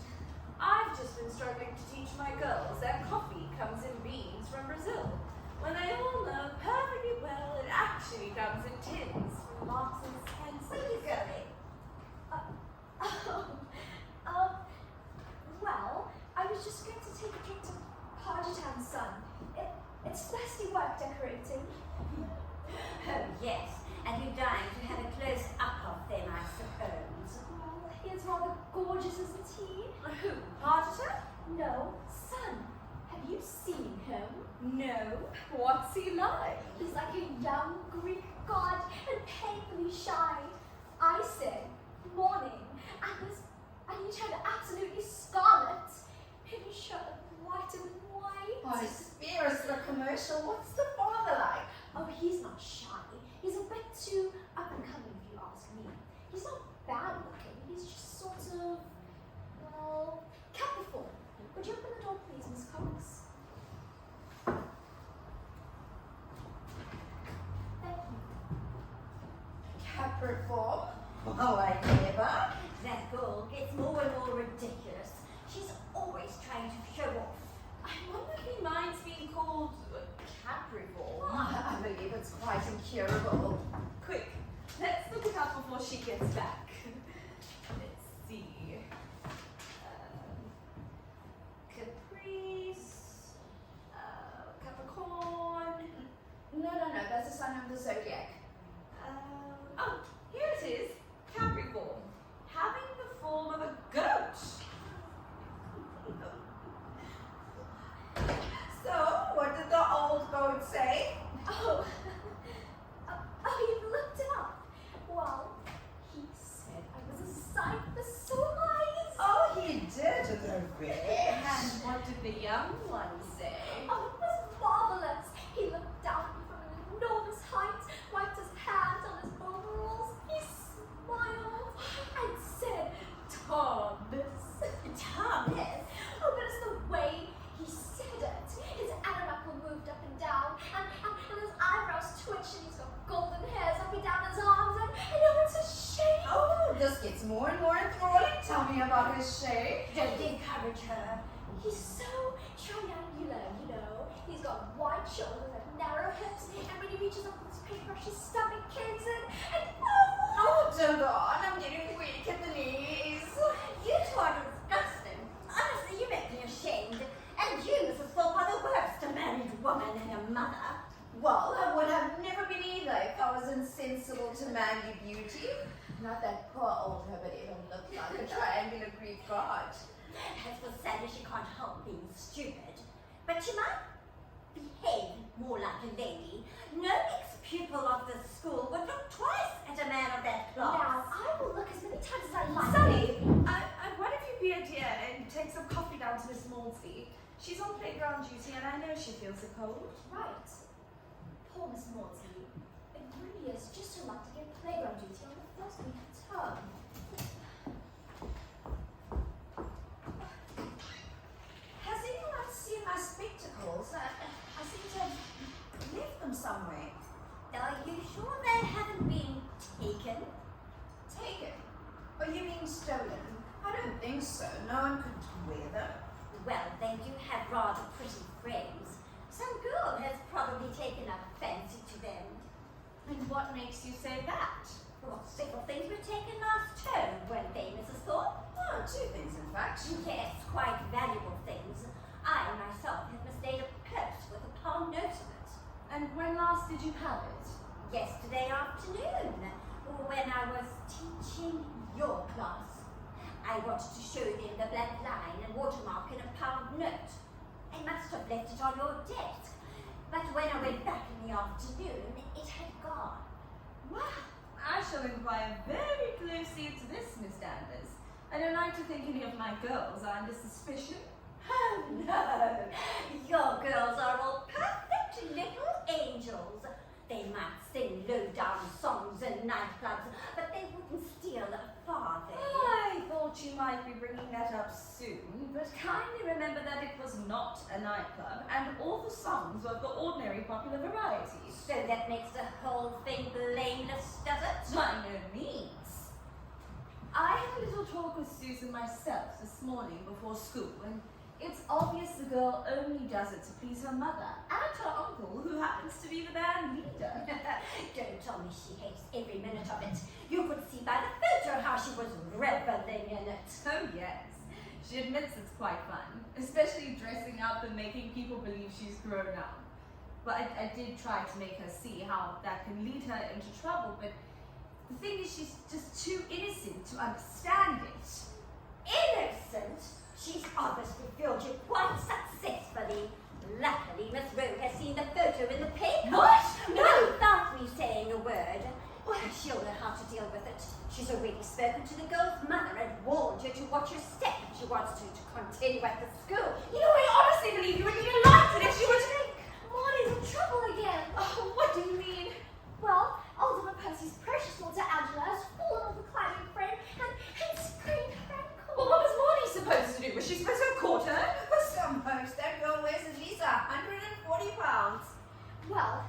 I've just been struggling to teach my girls that coffee comes in beans from Brazil, when they all know perfectly well it actually comes in tins from Marks and Spencer. Where are you going? Well, I was just going to take a trip to Pargetan's son. It's spicy work decorating. Oh, yes. And you're dying to have a close up of them, I suppose. Well, he is rather gorgeous, isn't he? Who? Pargeter? No, son. Have you seen him? No. What's he like? He's like a young Greek god and painfully shy. I said, morning, and he turned absolutely scarlet. His shirt whiter than white. Oh, spare us the commercial. What's the father like? Oh, he's not shy. He's a bit too up and coming, if you ask me. He's not bad looking. He's just sort of, well, Capricorn. Would you open the door, please, Miss Cox? Thank you. Capricorn? Oh, I never. That girl gets more and more ridiculous. She's always trying to show off. I wonder if he minds being called Capricorn. I believe it's quite incurable. Quick, let's look it up before she gets back. Let's see. Caprice, Capricorn. No, that's the sign of the zodiac. Oh, here it is. Capricorn, having the form of a goat. So, what did the old goat say? Oh, you looked it up. Well, he said I was a sight for sore eyes. Oh, he did, the rich. And what did the young one say? Oh, it was marvelous. He looked down at me from an enormous height, wiped his hand on his overalls. He smiled and said, Thomas. Thomas? Oh, but it's the way he said it. His animacle moved up and down, and his eyebrows twitched, and he's got golden hairs up and down his arms, and oh, it's a shame. Oh, this gets more and more enthralling. Tell me about his shape. Don't encourage her. He's so triangular, you know. He's got wide shoulders and narrow hips, and when he reaches up with his paintbrush, his stomach caves in, and Oh, don't go on. I'm getting weak at the knees. You two are duty. Not that poor old Herbert ever looked like a triangular Greek god. As for Sally, she can't help being stupid. But she might behave more like a lady. No ex-pupil of the school would look twice at a man of that class. Now, I will look as many times as I like. Sally, I wonder if you'd be a dear and take some coffee down to Miss Maudsley. She's on playground duty and I know she feels the cold. Right. Poor Miss Maudsley. It really is just her luck to get playground duty on the first week of term. Has anyone seen my spectacles? I seem to have left them somewhere. Are you sure they haven't been taken? Taken? Oh, you mean stolen? I don't think so. No one could wear them. Well, they do have rather pretty frames. Some girl has probably taken a fancy to them. And what makes you say that? Well, several things were taken last term, weren't they, Mrs. Thorpe? Oh, 2 things, in fact. Yes, quite valuable things. I myself have mislaid a purse with a pound note in it. And when last did you have it? Yesterday afternoon, when I was teaching your class. I wanted to show them the black line and watermark in a pound note. I must have left it on your desk. But when I went back in the afternoon, it had gone. Well, I shall inquire very closely into this, Miss Danvers. I don't like to think any of my girls are under suspicion. Oh no! Your girls are all perfect little angels. They might sing low-down songs in nightclubs, but they wouldn't steal a farthing. I thought you might be bringing that up soon, but kindly remember that it was not a nightclub, and all the songs were of the ordinary popular variety. So that makes the whole thing blameless, does it? By no means. I had a little talk with Susan myself this morning before school, and it's obvious the girl only does it to please her mother and her uncle, who happens to be the band leader. Don't tell me she hates every minute of it. You could see by the photo how she was reveling in it. Oh yes, she admits it's quite fun, especially dressing up and making people believe she's grown up. But I did try to make her see how that can lead her into trouble, but the thing is she's just too innocent to understand it. Innocent? She's obviously filled you quite successfully. Luckily, Miss Rowe has seen the photo in the paper. What? No! Without me saying a word. She'll know how to deal with it. She's already spoken to the girl's mother and warned her to watch her step if she wants to continue at the school. You know, I honestly believe you would be delighted if she were to make... Maudie's in trouble again. Oh, what do you mean? Well, Alderman Percy's precious daughter Angela has fallen off the climbing frame and sprained her ankle. Well, what was Maudie supposed to do? Was she supposed to have caught her? Some hopes that girl weighs at least 140 pounds. Well,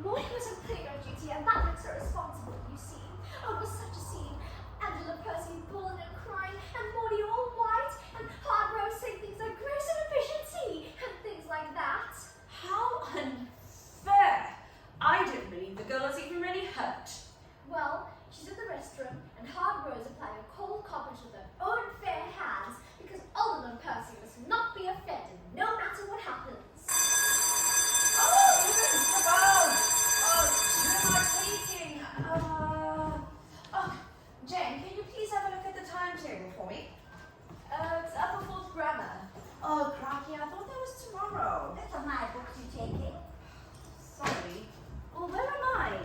Maudie was on playground duty and that makes her responsible, you see. Oh, it was such a scene. Angela Percy bawling and crying, and Maudie all white, and Hardrow saying things like gross inefficiency, and things like that. How unfair! I don't believe the girl is even really hurt. Well, she's in the restroom, and Hardrow's applying a cold carpet with her own fair hands, because Alderman Percy must not be offended, no matter what happens. Oh, heavens, the bell! Oh, you're not taking. Jane, can you please have a look at the timetable for me? It's upper fourth grammar. Oh, crikey, I thought that was tomorrow. That's on my books you taking. Sorry. Well, where am I?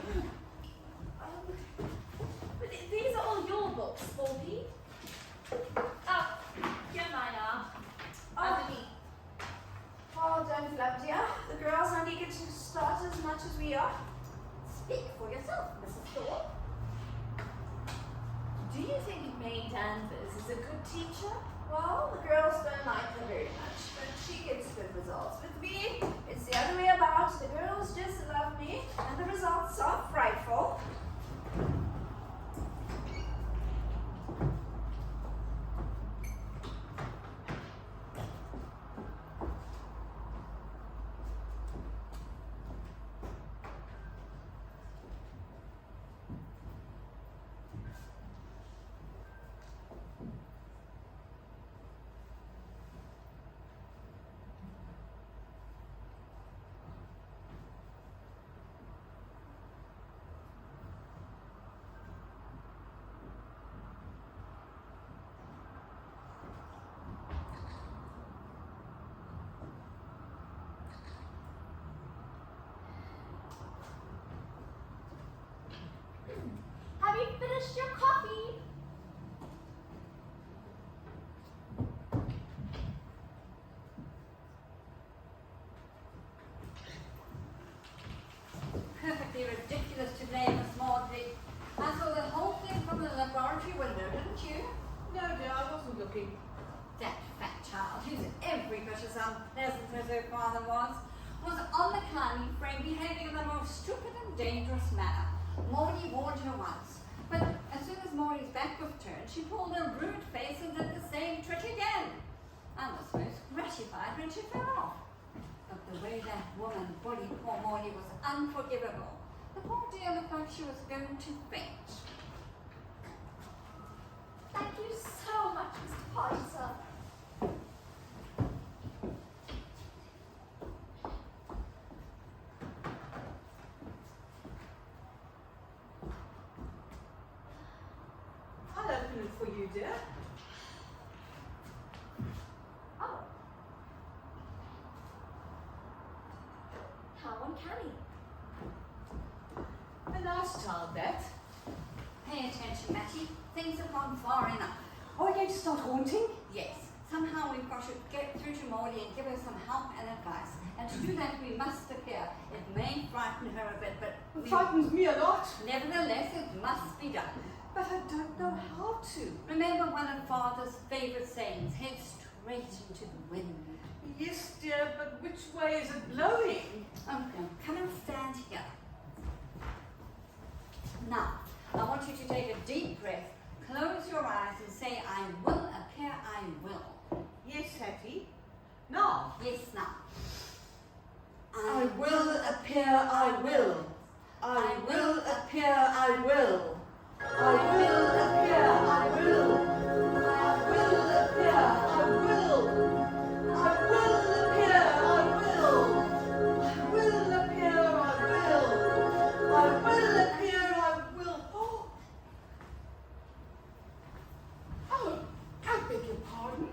But these are all your books, Forky. Oh, here mine are. Underneath. Oh, don't love, dear. The girls aren't eager to start as much as we are. Speak for yourself, Mrs. Thorpe. Do you think May Danvers is a good teacher? Well, the girls don't like her very much, but she gets good results. With me, it's the other way about. The girls just love me, and the results are frightful. finished your coffee. Perfectly ridiculous to blame Miss Maudley. I saw the whole thing from the laboratory window, didn't you? No, dear, I wasn't looking. That fat child, who's every bit as unpleasant as her father was on the climbing frame behaving in the most stupid and dangerous manner. Maudie warned her once, but as soon as Maudie's back was turned, she pulled a rude face and did the same trick again. I was most gratified when she fell off. But the way that woman bullied poor Maudie was unforgivable. The poor dear looked like she was going to faint. Thank you so much, Mr. Pye, sir. I'll open it for you, dear. Oh. How uncanny. A nice child, that. Pay attention, Mattie. Things have gone far enough. Are we going to start haunting? Yes, somehow we've got to get through to Maudie and give her some help and advice. And to do that, we must appear. It may frighten her a bit, but It frightens me a lot. nevertheless, it must be done. But I don't know how to. Remember one of Father's favourite sayings, head straight into the wind. Yes, dear, but which way is it blowing? Okay, come and stand here. Now, I want you to take a deep breath, close your eyes and say, I will appear, I will. Yes, Hattie. Now. Yes, now. I will appear, I will. I will appear, I will. I will appear, I will. I will appear, I will. I will appear, I will. I will appear, I will. I will appear, I will. Oh, I beg your pardon.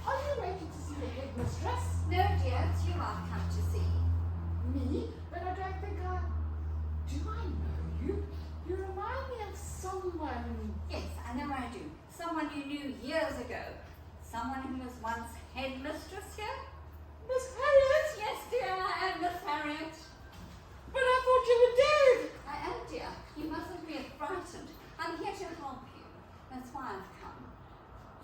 Are you waiting to see the headmistress? No, dear, it's you I've come to see. Me? But I don't think I... Do I know you? You remind me of someone... Yes, I know I do. Someone you knew years ago. Someone who was once headmistress here. Miss Harriet? Yes, dear, I am Miss Harriet. But I thought you were dead. I am, dear. You mustn't be frightened. I'm here to help you. That's why I've come.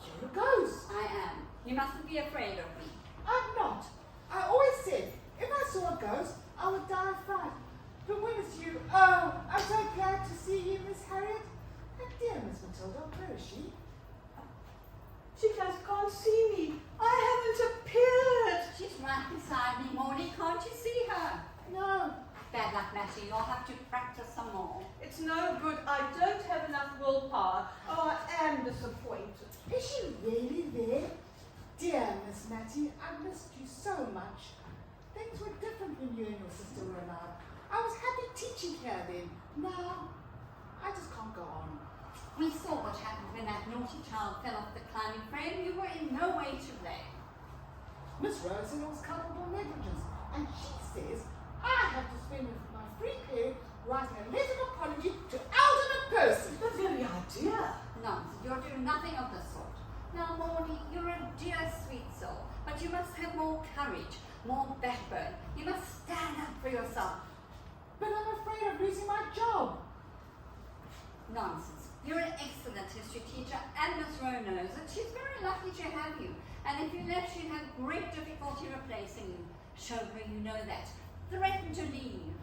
You're a ghost. I am. You mustn't be afraid of me. I'm not. I always said, if I saw a ghost, I would die of fright. But when it's you, oh, I'm so glad to see you, Miss Harriet. And dear Miss Matilda, where is she? She just can't see me. I haven't appeared. She's right beside me, Maudie. Can't you see her? No. Bad luck, Mattie. You'll have to practice some more. It's no good. I don't have enough willpower. Oh, I am disappointed. Is she really there? Dear Miss Mattie, I missed you so much. Things were different when you and your sister were alive. I was happy teaching here then. Now, I just can't go on. We saw what happened when that naughty child fell off the climbing frame. You were in no way to blame. Miss Rowe said it was culpable negligence, and she says I have to spend my free period writing a letter of apology to elderly person. The very idea. Nonsense. You're doing nothing of the sort. Now, Maudie, you're a dear, sweet soul, but you must have more courage, more backbone. You must stand up for yourself. But I'm afraid of losing my job. Nonsense. You're an excellent history teacher, and Miss Rowe knows it. She's very lucky to have you. And if you left, she'd have great difficulty replacing you. Show her you know that. Threaten to leave.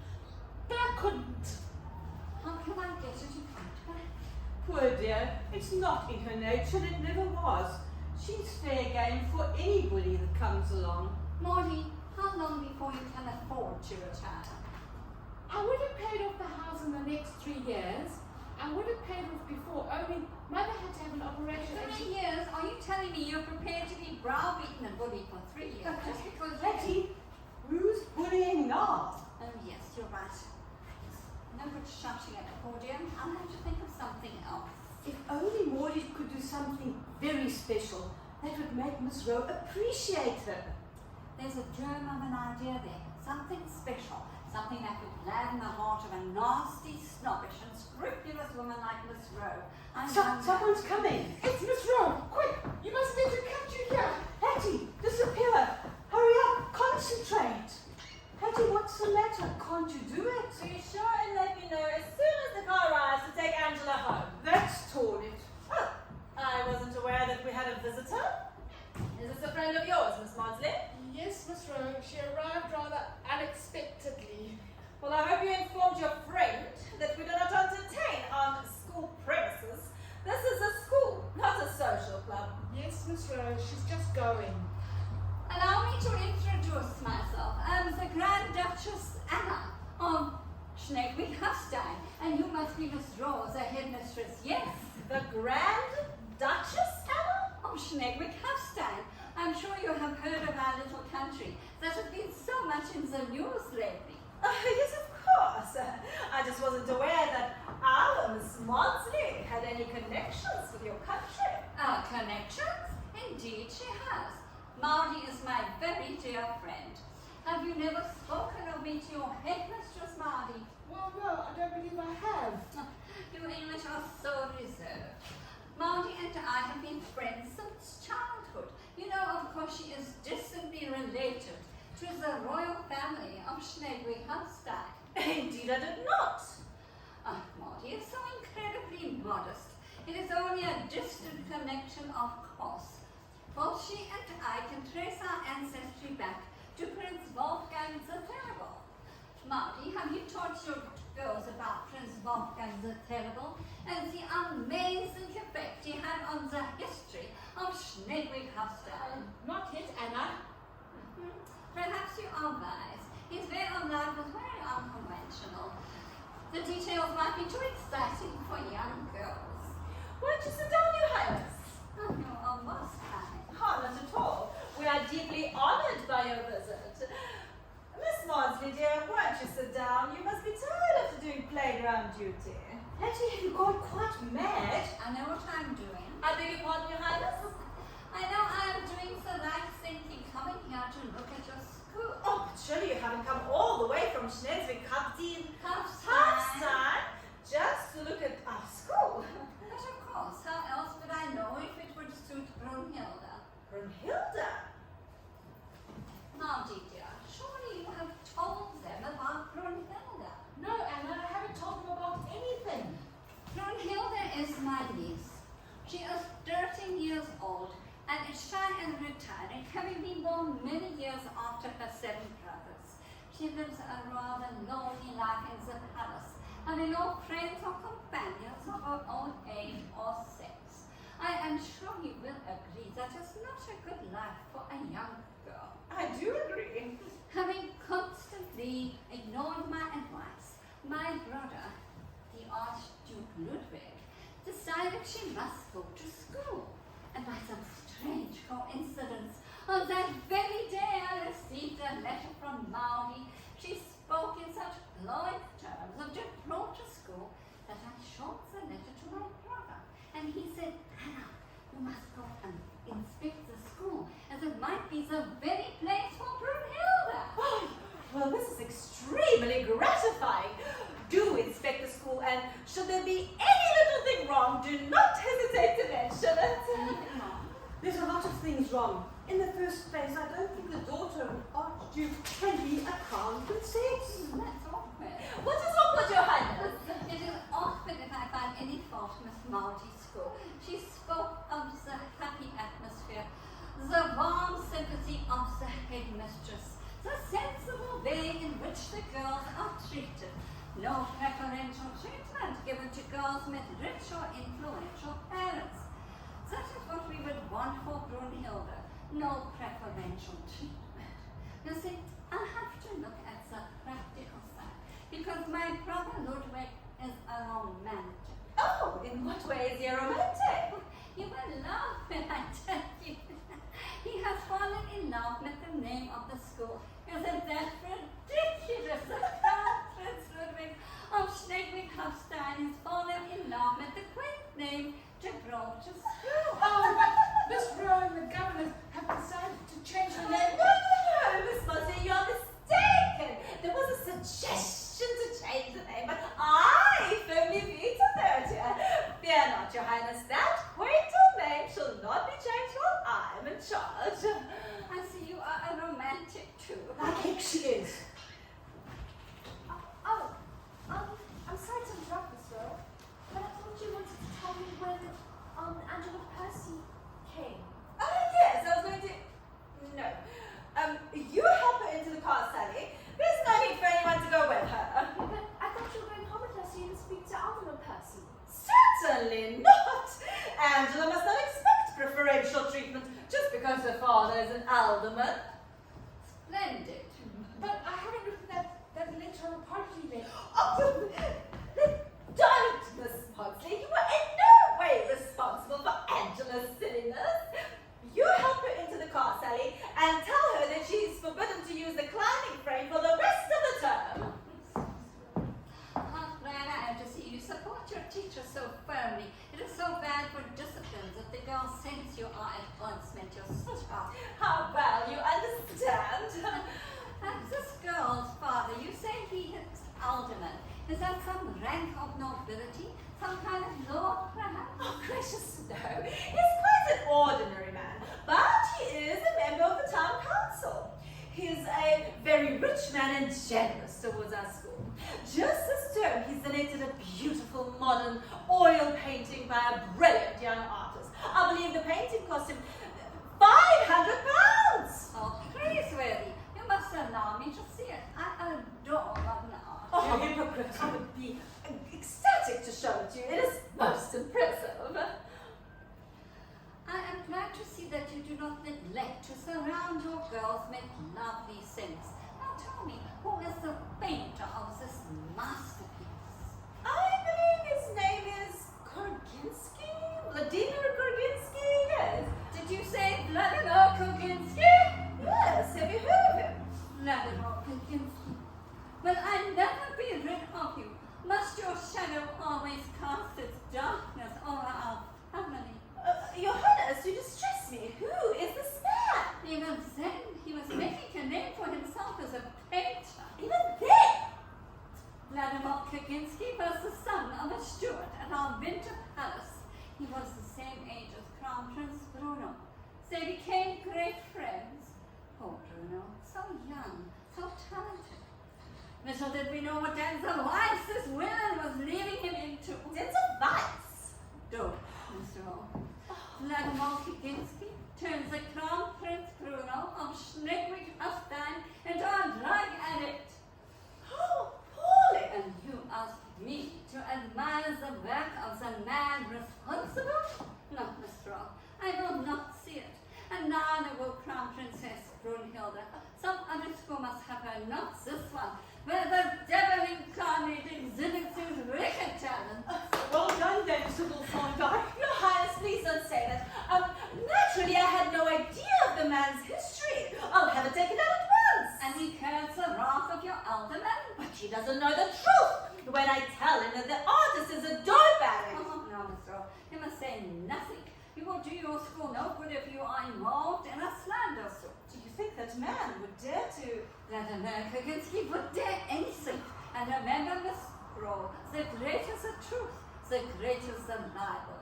But I couldn't. How can I get her to come back? Poor dear, it's not in her nature and it never was. She's fair game for anybody that comes along. Maudie, how long before you can afford to retire? I would have paid off the house in the next 3 years. I would have paid off before, only Mother had to have an operation. and 3 years? Are you telling me you're prepared to be browbeaten and bullied for 3 years just because Hattie, who's bullying now? Oh yes, you're right. No good shouting at the poor dear. I'll have to think of something else. If only Maudie could do something very special, that would make Miss Rowe appreciate her. There's a germ of an idea there. Something special. Something that would gladden the heart of a nasty, snobbish and scrupulous woman like Miss Rowe. Someone's coming. It's Miss Rowe! Quick! You must let her catch you here! Hattie, disappear. Hurry up, concentrate. Hattie, what's the matter? Can't you do it? Be sure and let me know as soon as the car arrives to take Angela home. That's torn it. Oh, I wasn't aware that we had a visitor. Is this a friend of yours, Miss Maudsley? Yes, Miss Rowe. She arrived rather unexpectedly. Well, I hope you informed your friend that we do not entertain on school premises. This is a school, not a social club. Yes, Miss Rowe. She's just going. Allow me to introduce myself. I'm the Grand Duchess Anna of Schleswig-Holstein, and you must be Miss Rowe, the headmistress, yes? The Grand Duchess, Anna? Of Schleswig-Holstein. I'm sure you have heard of our little country that has been so much in the news lately. Yes, of course. I just wasn't aware that our Miss Maudsley had any connections with your country. Our connections? Indeed she has. Maudie is my very dear friend. Have you never spoken of me to your headmistress, Maudie? Well, no, I don't believe I have. You English are so reserved. Maudie and I have been friends since childhood. You know, of course, she is distantly related to the royal family of Schleswig-Holstein. Indeed, I did not. Maudie is so incredibly modest. It is only a distant connection, of course. Both she and I can trace our ancestry back to Prince Wolfgang the Terrible. Maudie, have you taught your girls about Prince Wolfgang the Terrible and the amazing effect he had on the history of Schleswig-Holstein? Not yet, Anna. Perhaps you are wise. His way of life was very unconventional. The details might be too exciting for young girls. Won't you sit down, Your Highness? Oh, you are most kind. Oh, not at all. We are deeply honored by your visit. Miss Maudsley, dear, won't you sit down? You must be tired after doing playground duty. Hattie, have you gone quite mad? I know what I'm doing. I beg your pardon, Your Highness? I know I'm doing the right thing in coming here to look at your school. Oh, but surely you haven't come all the way from Schleswig-Holstein just to look at our school. But of course, how else would I know if it would suit Brunhilde? Brunhilde? Maudie, dear, surely you have told them about Brunhilde. No, Anna, I haven't told them about anything. Brunhilde is my niece. She is 13 years old and is shy and retiring, having been born many years after her 7 brothers. She lives a rather lonely life in the palace, having no friends or companions of her own age or sex. I am sure you will agree that it's not a good life for a young girl. I do agree. Having constantly ignored my advice, my brother, the Archduke Ludwig, decided she must go to school. And by some strange coincidence, on that very day I received a letter from Maudie. She spoke in such glowing terms of Gibralter School that I showed the letter to my brother. And he said, Anna, you must go and inspect the school, as it might be the very place for Brunhilde. Oh, well, this is extremely gratifying. Do inspect the school, and should there be any little thing wrong, do not hesitate to mention it. There's a lot of things wrong. In the first place, I don't think the daughter of an Archduke can be a crown princess. That's awkward. What is wrong with Your Highness? It is awkward if I find any fault in Miss Maudie's school. She spoke of the happy atmosphere, the warm sympathy of the headmistress, the sensible way in which the girls are treated. No preferential treatment given to girls with rich or influential parents. That is what we would want for Brunhilde. No preferential treatment. You see, I have to look at the practical side, because my brother Ludwig is a romantic. Oh, in what way is he romantic? You will laugh when I tell you. He has fallen in love with the name of the school. Isn't that ridiculous? The Crown Prince Ludwig of Schleswig-Holstein has fallen in love with the quaint name Gibralter School. Oh, Miss Rowe and the governors have decided to change the name. No, Miss Maudsley, you are mistaken. There was a suggestion Highness, that quaint old name shall not be changed while I am in charge. I see you are a romantic too. I think she is. I'm sorry to interrupt, Miss Rowe, but I thought you wanted to tell me when Angela Percy came. Yes, I was going to... No. You help her into the car, Sally. There's no need for anyone to go with her. But I thought you were going home with her so you could speak to Alderman Percy. Certainly not. Angela must not expect preferential treatment just because her father is an alderman. Splendid. But I haven't written that letter on the party you made. Oh, don't, Miss Pugsley. You were in no way responsible for Angela's silliness. You help her into the car, Sally, and tell her that she's forbidden to use the climbing frame for the rest of the term. How glad I am to see you support your teacher so firmly. It is so bad for discipline that the girl thinks you are at once meant your sister. How well you understand. This girl's father, you say he is alderman. Is that some rank of nobility? Some kind of lord, perhaps? Oh, gracious no. He's quite an ordinary man, but he is a member of the town council. He's a very rich man and generous towards our school. Just this term, he's donated a beautiful modern oil painting by a brilliant young artist. I believe the painting cost him £500. Oh, praiseworthy. You must allow me to see it. I adore modern art. Oh, hypocrite, I would be ecstatic to show it to you. It is most impressive. I am glad to see that you do not neglect to surround your girls with lovely things. Now tell me, who is the painter of this masterpiece? I believe his name is Kurginski? Vladimir Kurginski, yes. Did you say Vladimir Koginski? Yes, have you heard of him? Vladimir Koginski. Will I never be rid of you? Must your shadow always cast its darkness over our family? Your Highness, you distress me. Who is this man? Even then, he was making a name for himself as a painter. Even then? Vladimir Koginski was the son of a steward at our winter palace. He was the same age as Crown Prince Bruno. They became great friends. Poor Bruno, so young, so talented. Little did we know what dens of vice this villain was leading him into. Dens of vice? Don't, Miss Rowe. Vladimir Koginski turns the Crown Prince Bruno of Schleswig-Holstein into a drug addict. How appalling! And you ask me to admire the work of the man responsible? No, Miss Rowe, I will not see it. And neither will Crown Princess Brunhilde. Some other school must have her, not this one, where the devil incarnate exhibits his wicked talent. Well done then, Sybil Thorndyke. Your Highness, please don't say that. Naturally, I had no idea of the man's history. I'll have it taken out at once. And he curds the wrath of your alderman? But he doesn't know the truth when I tell him that the artist is a dope addict. Oh, no, Miss Rowe, you must say nothing. You will do your school no good if you are involved in a slander suit. Do you think that man would dare to... Vladimir Koginski would dare anything. And remember, Miss Rowe, the greater the truth, the greater the libel.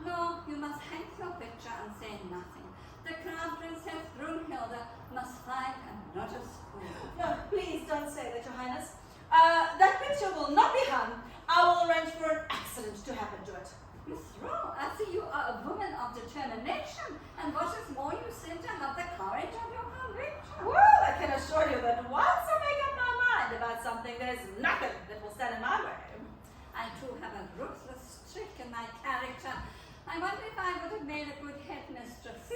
No, you must hang your picture and say nothing. The Crown Princess Brunhilde must find another school. No, please don't say that, Your Highness. That picture will not be hung. I will arrange for an accident to happen to it. Miss Rowe, I see you are a woman of determination. And what is more, you seem to have the courage of your conviction. Well, I can assure you that once I make up my mind about something, there's nothing that will stand in my way. I too have a ruthless streak in my character. I wonder if I would have made a good headmistress.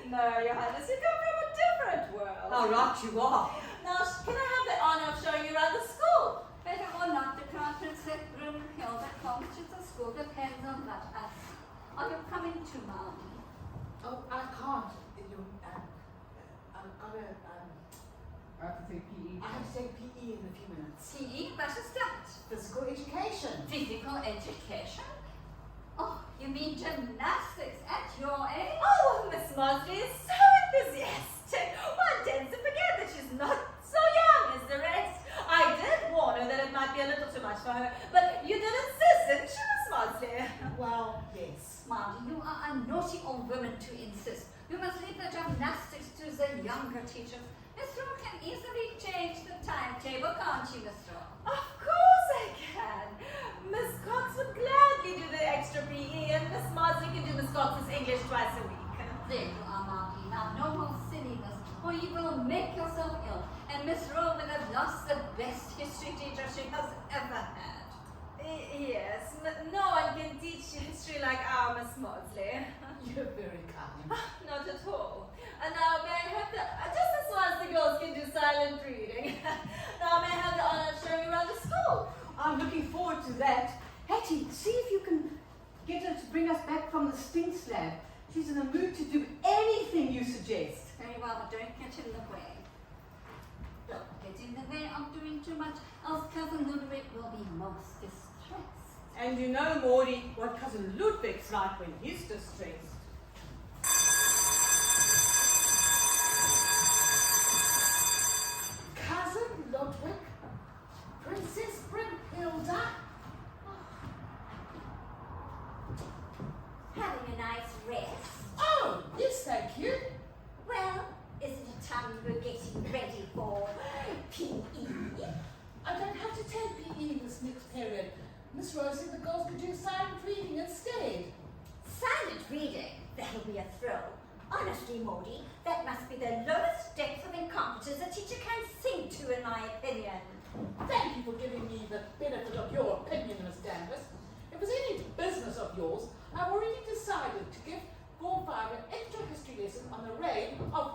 No, Your Highness, you come from a different world. All right, you are. Now, can I have the honor of showing you around the school? Whether or not the Crown Princess Brunhilde comes to the school depends on what I see. Are you coming to Mom? Oh, I can't. I have to take PE. I have to take PE in a few minutes. PE? What is that? Physical education. Physical education? Oh, you mean gymnastics at your age? Oh, Miss Mosley is so enthusiastic. One tends to forget that she's not so young as the rest. I did warn her that it might be a little too much for her, but you did insist, didn't you, Miss Mosley? Well, yes. Marty, you are a naughty old woman to insist. You must leave the gymnastics to the younger teachers. Miss Rowe can easily change the timetable, can't you, Miss Rowe? Of course I can. Miss Cox would gladly do the extra PE, and Miss Maudsley can do Miss Cox's English twice a week. There you are, Marty. Now, no more silliness, or you will make yourself ill, and Miss Rowe will have lost the best history teacher she has ever had. Yes, no one can teach history like our Miss Maudsley. You're very kind. Not at all. And now may I have the, just as well as the girls can do silent reading. Now may I have the honor of showing you around the school? I'm looking forward to that. Hattie, see if you can get her to bring us back from the stink slab. She's in the mood to do anything you suggest. Very well, but don't get in the way. Don't get in the way of doing too much, else Cousin Ludwig will be most distressed. And you know, Maudie, what Cousin Ludwig's like when he's distressed. Cousin Ludwig, Princess Brunhilda. Having a nice rest? Oh, yes, thank you. Well, isn't it time we were getting ready for PE? I don't have to take PE this next period. Miss Rowe said the girls could do silent reading instead. Silent reading? That'll be a thrill. Honestly, Maudie, that must be the lowest depth of incompetence a teacher can sink to, in my opinion. Thank you for giving me the benefit of your opinion, Miss Danvers. If it was any business of yours, I've already decided to give Form 5 an extra history lesson on the reign of